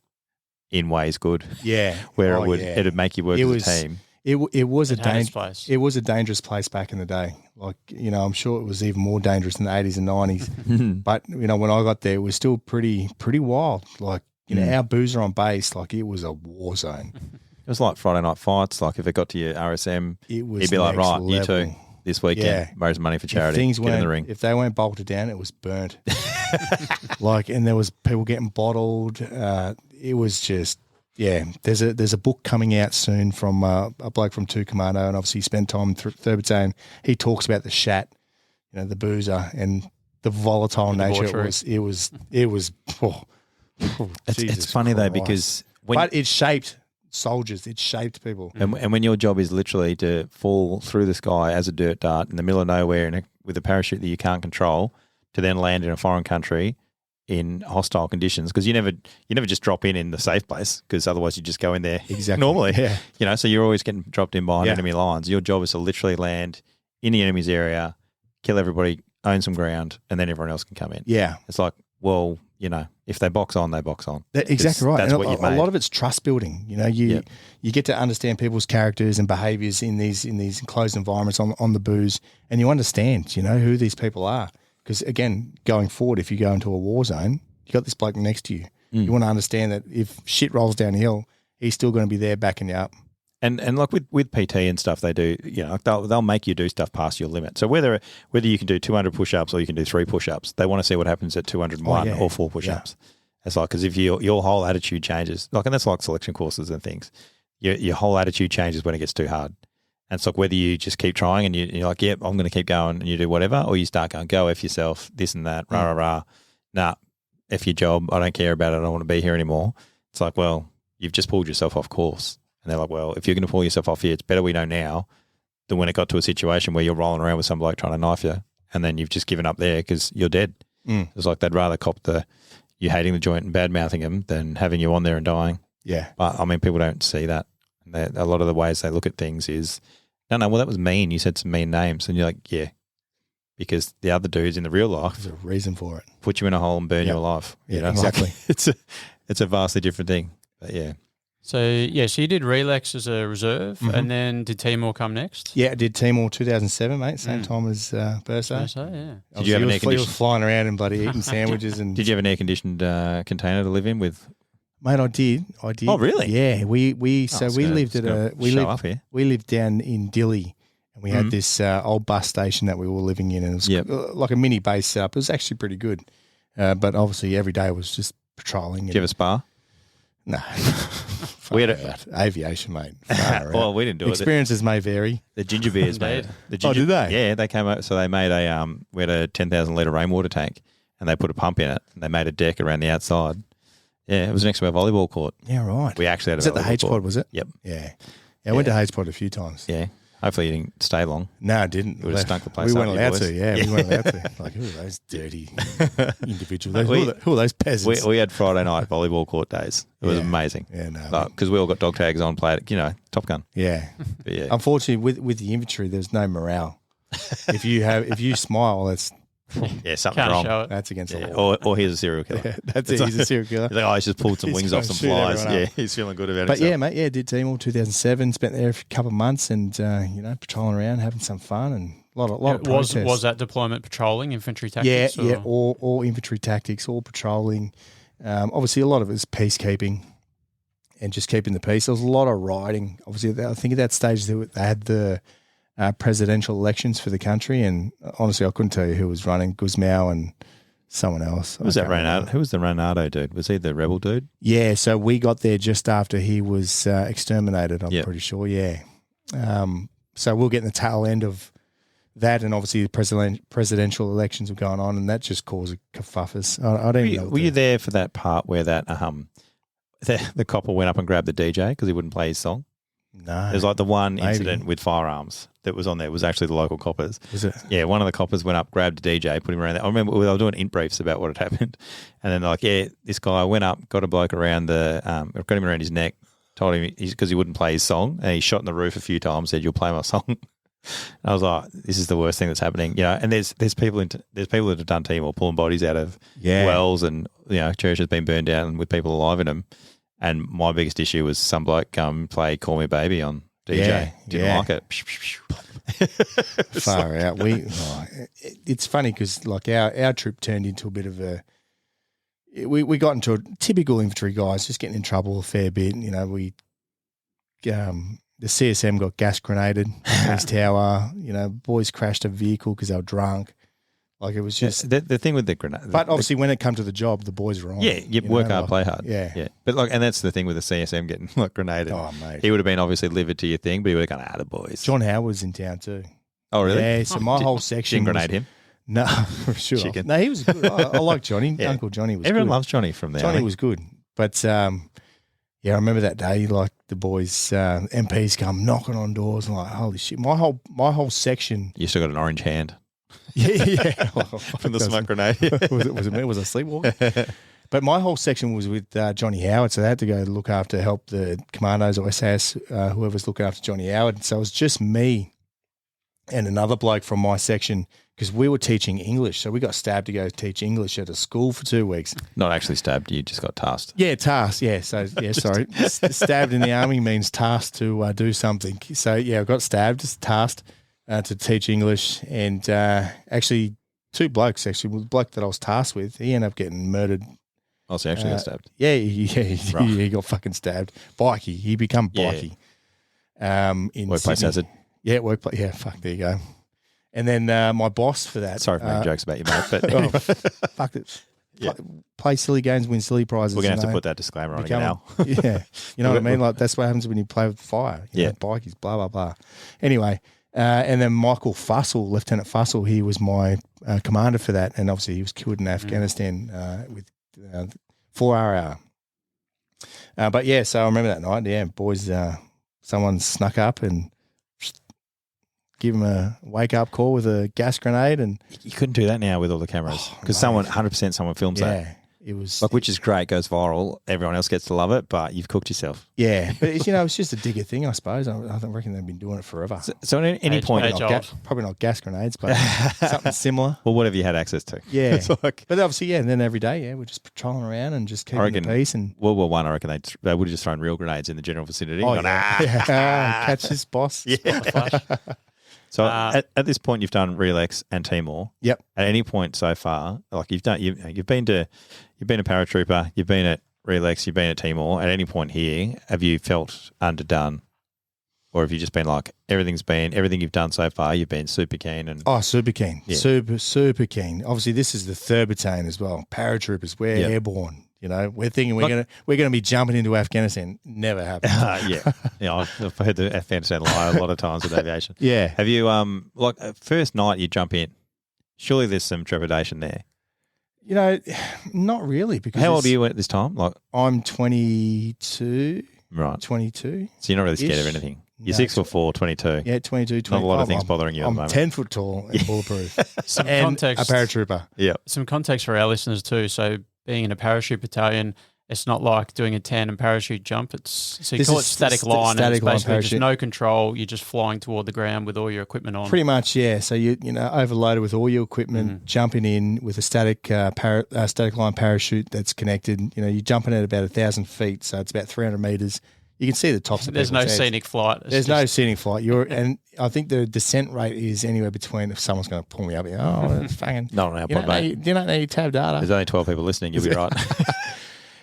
in ways good.
Yeah,
where it'd make you work as a team.
It was a dangerous place back in the day. Like, I'm sure it was even more dangerous in the 80s and 90s. But, when I got there, it was still pretty wild. Like, our boozer on base, like it was a war zone.
It was like Friday night fights. Like if it got to your RSM, he'd be like, right, level. You two, this weekend, raise money for charity. Get in the ring.
If they weren't bolted down, it was burnt. And there was people getting bottled. It was just, there's a book coming out soon from a bloke from 2 Commando, and obviously he spent time in 3rd Battalion. He talks about the shat, the boozer, and the volatile nature. It was.
It's funny though, because
but it shaped soldiers. It shaped people.
And when your job is literally to fall through the sky as a dirt dart in the middle of nowhere with a parachute that you can't control, to then land in a foreign country in hostile conditions, because you never just drop in the safe place, because otherwise you just go in there normally. Yeah. So you're always getting dropped in behind enemy lines. Your job is to literally land in the enemy's area, kill everybody, own some ground, and then everyone else can come in.
Yeah.
It's like, well, if they box on, they box on.
Exactly right.
That's
and
what you've made.
A lot of it's trust building. You get to understand people's characters and behaviours in these enclosed environments on the booze, and you understand, who these people are. Because again, going forward, if you go into a war zone, you got this bloke next to you. You want to understand that if shit rolls downhill, he's still going to be there backing you up.
And like with PT and stuff, they do, they'll make you do stuff past your limit. So whether you can do 200 push-ups or you can do 3 push-ups, they want to see what happens at 201 or 4 push-ups. Yeah. It's like, because if your whole attitude changes, and that's like selection courses and things, your whole attitude changes when it gets too hard. And it's like whether you just keep trying and you're like, yep, I'm going to keep going, and you do whatever, or you start going, go F yourself, this and that, rah, rah, rah. Nah, F your job, I don't care about it, I don't want to be here anymore. It's like, well, you've just pulled yourself off course. And they're like, well, if you're going to pull yourself off here, it's better we know now than when it got to a situation where you're rolling around with some bloke trying to knife you, and then you've just given up there because you're dead. It's like they'd rather cop you hating the joint and bad-mouthing him than having you on there and dying.
Yeah.
But, I mean, people don't see that. A lot of the ways they look at things is No, well, that was mean. You said some mean names, and you're like, yeah, because the other dudes in the real life
There's a reason for it.
put you in a hole and burn you alive.
Yeah,
You know?
exactly.
Like, it's a vastly different thing. But yeah.
So you did Relax as a reserve, and then did Timor come next?
Yeah, I did Timor 2007, mate. Same time as Burso.
So, yeah.
Did you have an air
He was
conditioned?
flying around and bloody eating sandwiches and.
Did you have an air conditioned container to live in with?
Mate, I did.
Oh, really?
Yeah, we lived we lived down in Dili, and we had this old bus station that we were living in, and it was like a mini base setup. It was actually pretty good, but obviously every day was just patrolling.
Did you have a spa?
No,
we had
aviation, mate.
well, we didn't do
Experiences may vary.
The ginger beers, mate.
Oh, did they?
Yeah, they came out. So they made we had a 10,000 litre rainwater tank, and they put a pump in it, and they made a deck around the outside. Yeah, it was next to our volleyball court.
Yeah, right.
We actually had
Was
a
it the
volleyball
H-Pod,
court.
was it?
Yep.
Yeah. I went to H-Pod a few times.
Yeah. Hopefully you didn't stay long.
No, I didn't.
You would have stunk the place
We
up,
weren't
you
allowed
boys.
to, yeah. We weren't allowed to. Like, who are those dirty individuals? Who are those peasants?
We had Friday night volleyball court days. It was amazing.
Yeah, no.
Because we all got dog tags on, played, Top Gun.
Yeah.
But yeah.
Unfortunately, with the infantry, there's no morale. If you smile, that's
Yeah, something's
Can't
wrong.
show it.
that's against the
Yeah.
law.
Or he's a serial killer.
Yeah, that's it. He's a serial killer.
He's like, he's just pulled some
He's
wings
gonna
off some
shoot
flies.
everyone
Yeah,
up.
he's feeling good about
But
himself.
yeah, mate, did Timor 2007. Spent there for a couple of months and patrolling around, having some fun and a lot of protests.
Was that deployment patrolling, infantry tactics?
Yeah, all infantry tactics, all patrolling. Obviously, a lot of it is peacekeeping and just keeping the peace. There was a lot of riding. Obviously, I think at that stage they had the presidential elections for the country, and honestly, I couldn't tell you who was running. Guzmao and someone else.
Who was that Reynardo? Who was the Reynardo dude? Was he the rebel dude?
Yeah, so we got there just after he was exterminated, I'm pretty sure, yeah. So we'll get in the tail end of that, and obviously the presidential elections were going on, and that just caused a kerfuffle. I don't even know.
Were you there for that part where that the copper went up and grabbed the DJ because he wouldn't play his song?
No.
There's like the one incident with firearms that was on there was actually the local coppers.
Was it?
Yeah, one of the coppers went up, grabbed the DJ, put him around there. I remember they were doing int briefs about what had happened. And then they're like, yeah, this guy went up, got a bloke around got him around his neck, told him because he wouldn't play his song, and he shot in the roof a few times, said, you'll play my song. And I was like, this is the worst thing that's happening. And there's people that have done Timor pulling bodies out of wells, and church has been burned down with people alive in them. And my biggest issue was some bloke come play Call Me Baby on DJ. Didn't like it.
Far out. It's funny because like our troop turned into a bit of a. We got into a typical infantry guys just getting in trouble a fair bit. The CSM got gas grenaded in his tower. Boys crashed a vehicle because they were drunk. Like it was just
the thing with the grenade.
But obviously, when it come to the job, the boys were on.
Yeah, you work hard, play hard.
Yeah.
But and that's the thing with the CSM getting grenaded.
Oh mate,
he would have been obviously livid to your thing, but he would have gone, the boys.
John Howard was in town too.
Oh really?
Yeah. So my whole section
didn't grenade him.
No, sure. No, he was good. I like Johnny.
Yeah.
Uncle Johnny was.
Everyone
good.
loves Johnny from there.
Johnny was good, but I remember that day. Like the boys, MPs come knocking on doors, and like, holy shit! My whole section.
You still got an orange hand.
Yeah.
From the smoke grenade.
was it me? Was I sleepwalking? But my whole section was with Johnny Howard, so they had to go help the commandos or SAS, whoever's looking after Johnny Howard. So it was just me and another bloke from my section because we were teaching English. So we got stabbed to go teach English at a school for 2 weeks.
Not actually stabbed, you just got tasked.
Yeah, tasked. Yeah, so sorry. Stabbed in the army means tasked to do something. So I got stabbed, just tasked to teach English, and actually 2 blokes. Actually, the bloke that I was tasked with, he ended up getting murdered.
Oh, so he actually got stabbed.
Yeah, he got fucking stabbed. Bikey, he become bikey. In
workplace
Sydney.
hazard.
Yeah, workplace. Yeah, fuck. There you go. And then my boss for that.
Sorry for making jokes about you, mate, but
oh, fuck it.
Yeah.
Play silly games, win silly prizes.
We're gonna have to put that disclaimer on again now.
Yeah, you know what I mean. Like that's what happens when you play with fire. You know, bikies, blah blah blah. Anyway. And then Michael Fussell, Lieutenant Fussell, he was my commander for that. And obviously he was killed in Afghanistan with 4RR. But yeah, so I remember that night. Yeah, boys, someone snuck up and give him a wake-up call with a gas grenade. And
you couldn't do that now with all the cameras because 100% someone films that.
it was
which is great, goes viral. Everyone else gets to love it, but you've cooked yourself.
Yeah, but it's just a digger thing, I suppose. I reckon they've been doing it forever.
So at any point,
probably not gas grenades, but something similar.
Well, whatever you had access to.
Yeah, but obviously, and then every day, we're just patrolling around and just keeping the peace. And
World War I reckon they would have just thrown real grenades in the general vicinity.
Oh, catch this boss.
Yeah. So at this point, you've done Relax and Timor.
Yep.
At any point so far, like you've been a paratrooper, you've been at Relax, you've been at Timor. At any point here, have you felt underdone, or have you just been like everything you've done so far? You've been super keen
super keen, super keen. Obviously, this is the 3rd Battalion as well. Paratroopers, we're airborne. We're thinking we're gonna be jumping into Afghanistan. Never happened.
I've heard the Afghanistan lie a lot of times with aviation.
Yeah.
Have you first night you jump in? Surely there's some trepidation there.
Not really. Because
how old are you at this time? Like
I'm 22.
Right.
22.
So you're not really scared of anything. You're 6'4", 22.
Yeah, 22, 25.
Not a lot of things bothering you at the moment.
10 foot tall and bulletproof.
Some
and
context.
A paratrooper.
Yeah.
Some context for our listeners too. So being in a parachute battalion, it's not like doing a tandem parachute jump. You call it static line.
Static line
basically
parachute.
just no control. You're just flying toward the ground with all your equipment on.
Pretty much, yeah. So you overloaded with all your equipment, jumping in with a static line parachute that's connected. You're jumping at about 1,000 feet, so it's about 300 meters. You can see the tops of
There's no
heads.
scenic flight.
No scenic flight. And I think the descent rate is anywhere between, if someome's going to pull me up here, that's fucking.
Not on our pod, mate.
You don't know your tab data.
There's only 12 people listening. You'll be right.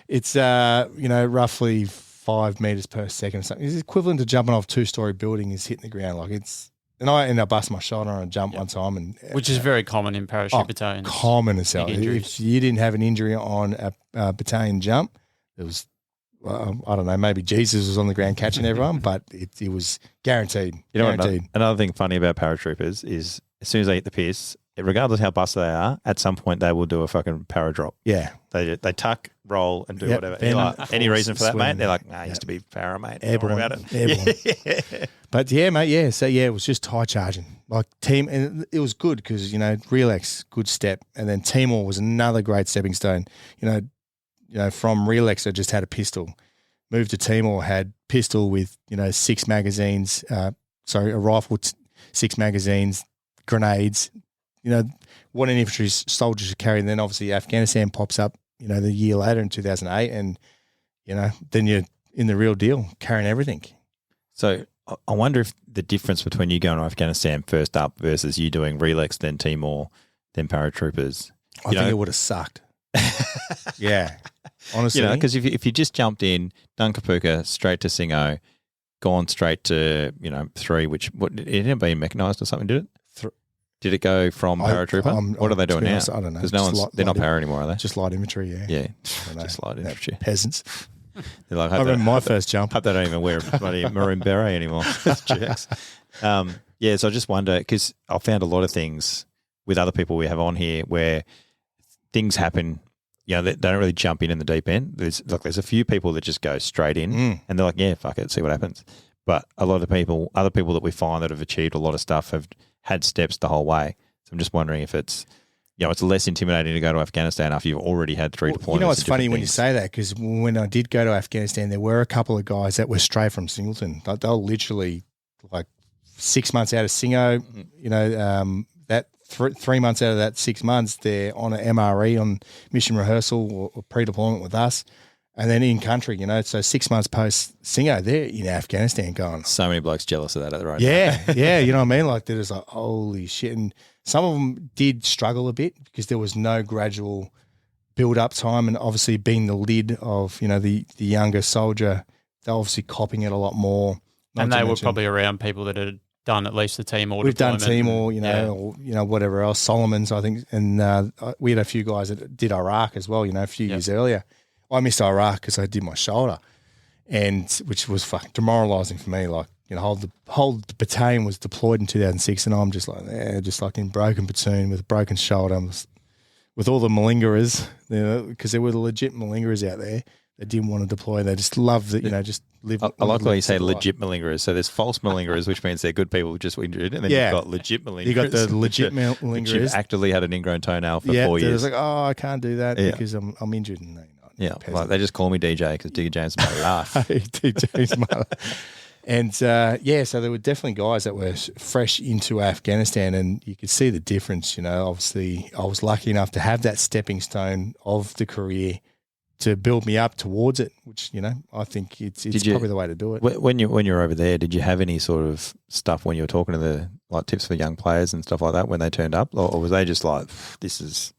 It's roughly 5 meters per second or something. It's equivalent to jumping off a 2-story building is hitting the ground. And I ended up busting my shoulder on a jump one time,
which is very common in parachute battalions.
Common as hell. If you didn't have an injury on a battalion jump, it was. I don't know, maybe Jesus was on the ground catching everyone, but it was guaranteed.
Another thing funny about paratroopers is as soon as they hit the piss, regardless how busted they are, at some point they will do a fucking paradrop.
Yeah.
They tuck, roll, and do whatever. Any reason for that, mate? They're like, I used to be para, mate.
Airborne.
About it.
Airborne. But yeah, mate, yeah. So yeah, it was just high charging. Like team, and it was good because, Relax, good step. And then Timor was another great stepping stone. From Relax, I just had a pistol. Moved to Timor, had pistol with, 6 magazines, a rifle, 6 magazines, grenades, what an infantry soldier should carry. And then obviously Afghanistan pops up, the year later in 2008 and, then you're in the real deal, carrying everything.
So I wonder if the difference between you going to Afghanistan first up versus you doing Relax, then Timor, then paratroopers.
I think it would have sucked. Yeah. Honestly.
Because if you just jumped in, done Kapuka, straight to Singo, gone straight to, 3, it ended up being mechanised or something, did it? Did it go from paratrooper? What are they doing now?
I don't know.
Because they're not para anymore, are they?
Just light infantry, yeah.
Yeah, just light infantry.
Peasants.
They're like,
I remember my first jump.
Hope they don't even wear a bloody maroon beret anymore. Jerks. So I just wonder, because I found a lot of things with other people we have on here where things happen. They don't really jump in the deep end. There's a few people that just go straight in and they're like, yeah, fuck it, see what happens. But a lot of people, other people that we find that have achieved a lot of stuff have had steps the whole way. So I'm just wondering if it's, it's less intimidating to go to Afghanistan after you've already had 3 deployments.
It's funny when you say that because when I did go to Afghanistan, there were a couple of guys that were straight from Singleton. They were literally 6 months out of Singo, that 3 months out of that 6 months, they're on an MRE on mission rehearsal or pre-deployment with us, and then in country, so 6 months post Singo, they're in Afghanistan going.
So many blokes jealous of that at the right
now. Yeah, you know what I mean? They're just like, holy shit. And some of them did struggle a bit because there was no gradual build-up time, and obviously being the lid of, the younger soldier, they're obviously copying it a lot more.
And they were probably around people that had done at least the Timor
We've
deployment.
done Timor, or whatever else, Solomons, I think, and we had a few guys that did Iraq as well. A few years earlier. I missed Iraq because I did my shoulder, and which was fucking demoralising for me. The whole battalion was deployed in 2006, and I'm just in broken platoon with a broken shoulder, with all the malingerers, because there were legit malingerers out there. They didn't want to deploy. They just love that, just live.
I like when you say legit malingerers. So there's false malingerers, which means they're good people who just injured, and then you've got legit malingerers.
You got the legit malingerers.
Which have actively had an ingrown toenail for 4 years.
It's like, oh, I can't do that because I'm injured. And
like they just call me DJ because DJ James is my laugh.
DJ's my And so there were definitely guys that were fresh into Afghanistan, and you could see the difference. Obviously, I was lucky enough to have that stepping stone of the career to build me up towards it, which, I think it's probably the way to do it.
When you were over there, did you have any sort of stuff when you were talking to the tips for young players and stuff like that when they turned up, or was they just like, this is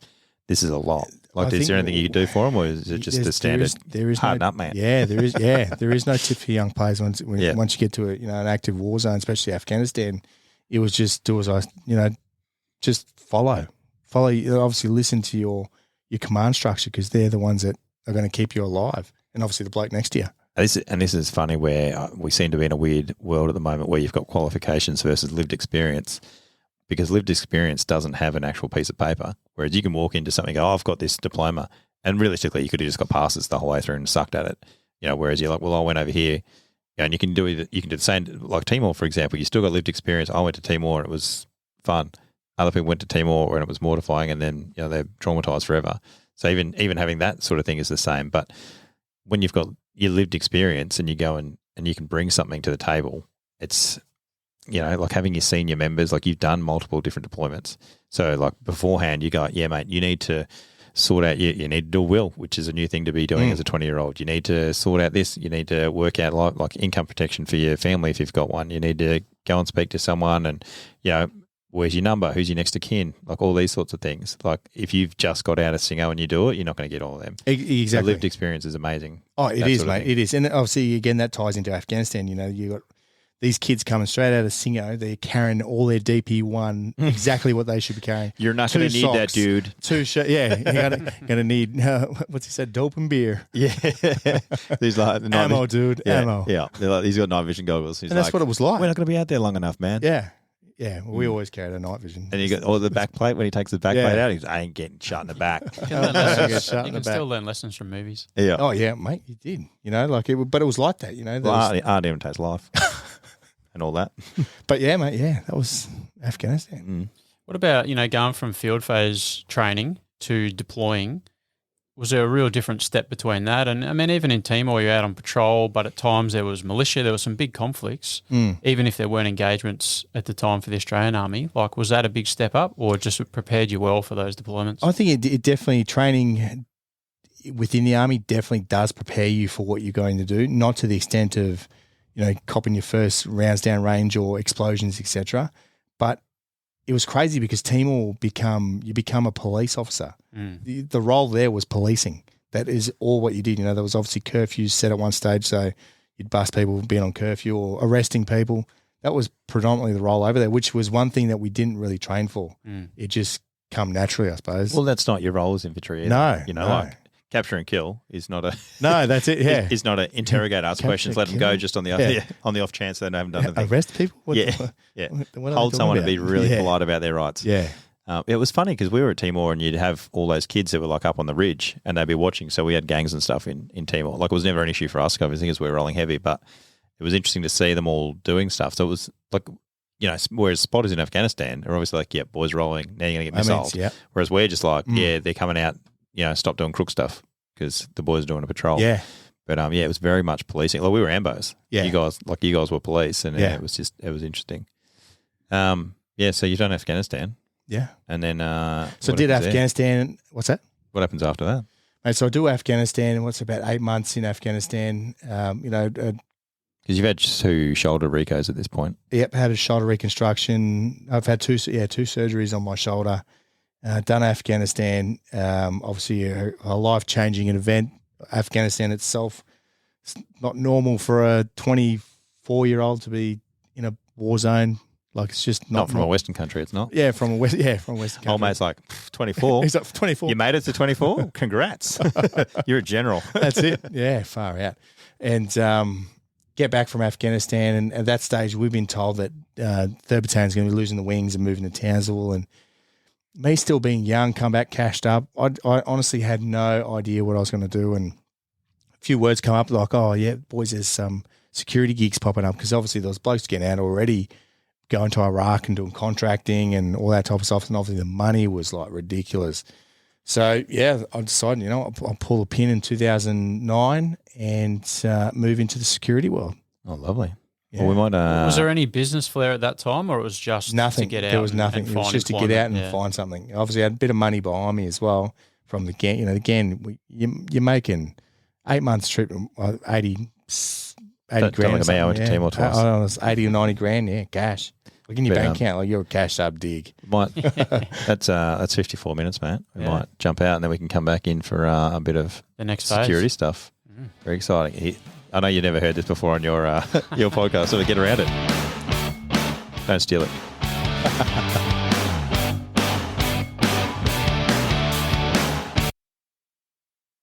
a lot? Is there anything you could do for them, or is it just the standard?
There is
harden up, man.
Yeah, there is. Yeah, there is no tip for young players once you get to an active war zone, especially Afghanistan. It was just do as I, just follow. Obviously, listen to your command structure because they're the ones that are going to keep you alive, and obviously the bloke next to you. This
is funny where we seem to be in a weird world at the moment where you've got qualifications versus lived experience, because lived experience doesn't have an actual piece of paper, whereas you can walk into something and go, I've got this diploma, and realistically you could have just got passes the whole way through and sucked at it, whereas you're like, well, I went over here, and you can do the same, like Timor, for example. You still got lived experience. I went to Timor and it was fun. Other people went to Timor and it was mortifying, and then they're traumatized forever. So even having that sort of thing is the same. But when you've got your lived experience and you go and you can bring something to the table, it's, like having your senior members, like you've done multiple different deployments. So like beforehand you go, yeah, mate, you need to sort out, you need to do a will, which is a new thing to be doing as a 20-year-old. You need to sort out this. You need to work out like income protection for your family if you've got one. You need to go and speak to someone and, where's your number? Who's your next of kin? Like all these sorts of things. Like if you've just got out of Singo and you do it, you're not going to get all of them.
Exactly.
So lived experience is amazing.
Oh, it is, mate. It is. And obviously, again, that ties into Afghanistan. You got these kids coming straight out of Singo. They're carrying all their DP1, exactly what they should be carrying.
You're not going to need that, dude.
You're going to need, what's he said, dope and beer.
Yeah. He's like,
ammo, dude, ammo.
Yeah. He's got night vision goggles.
And that's what it was like.
We're not going to be out there long enough, man.
Yeah. Yeah, well, we always carried a night vision.
And you got all the back plate when he takes the back plate out. He's, I ain't getting shot in the back.
You can still learn lessons from movies.
Yeah.
Oh yeah, mate, you did. But it was like that.
Art imitates life and all that.
But yeah, mate. Yeah, that was Afghanistan.
What about going from field phase training to deploying? Was there a real different step between that? And I mean, even in Timor, you're out on patrol, but at times there was militia. There were some big conflicts, even if there weren't engagements at the time for the Australian Army. Like, was that a big step up, or just prepared you well for those deployments?
I think it definitely, training within the Army definitely does prepare you for what you're going to do, not to the extent of, copping your first rounds down range or explosions, etc. But it was crazy because Timor you become a police officer. The role there was policing. That is all what you did. There was obviously curfews set at one stage, so you'd bust people being on curfew or arresting people. That was predominantly the role over there, which was one thing that we didn't really train for. It just come naturally, I suppose.
Well, that's not your role as infantry either. No. Like capture and kill is not a
no. That's it. Yeah,
is not an interrogate, ask questions, let them go just on the off chance they haven't done anything.
Arrest people.
Hold someone to be really polite about their rights.
Yeah.
It was funny because we were at Timor and you'd have all those kids that were like up on the ridge and they'd be watching. So we had gangs and stuff in Timor. Like it was never an issue for us, obviously, because we were rolling heavy, but it was interesting to see them all doing stuff. So it was like, whereas spotters in Afghanistan are obviously like, yeah, boys rolling, now you're going to get missiles. Whereas we're just like, they're coming out, stop doing crook stuff because the boys are doing a patrol.
Yeah.
But it was very much policing. Like we were ambos.
Yeah.
You guys were police, and it was interesting. So you've done Afghanistan.
Yeah.
And then
so did Afghanistan there? What's that?
What happens after that?
Mate, so I do Afghanistan, and about 8 months in Afghanistan,
because you've had 2 shoulder recos at this point.
Yep, had a shoulder reconstruction. I've had two surgeries on my shoulder. Done Afghanistan, obviously a life-changing event. Afghanistan itself, it's not normal for a 24-year-old to be in a war zone. Like it's just
not from a Western country. It's not.
Yeah, from a Western country.
Old mate's like 24.
He's like 24.
You made it to 24. Congrats. You're a general.
That's it. Yeah, far out. And get back from Afghanistan, and at that stage, we've been told that 3rd Battalion's going to be losing the wings and moving to Townsville. And me still being young, come back cashed up. I honestly had no idea what I was going to do, and few words come up like, oh, yeah, boys, there's some security gigs popping up because obviously those blokes getting out already going to Iraq and doing contracting and all that type of stuff. And obviously the money was like ridiculous. So, yeah, I decided, I'll pull a pin in 2009 and move into the security world.
Oh, lovely.
Yeah.
Well, we might.
Was there any business flair at that time, or it was just
nothing?
To get out?
There was nothing. It was just to get out and find something. Obviously, I had a bit of money behind me as well from the gang. Again, you're making 8 months trip, 80 grand.
Like I went to Timor twice.
It was 80 or 90 grand, yeah, cash. Like in your bank account, like you're a cashed up dig.
That's 54 minutes, mate. We might jump out and then we can come back in for a bit of
the next
security
phase.
Stuff. Very exciting. I know you never heard this before on your podcast, so we get around it. Don't steal it.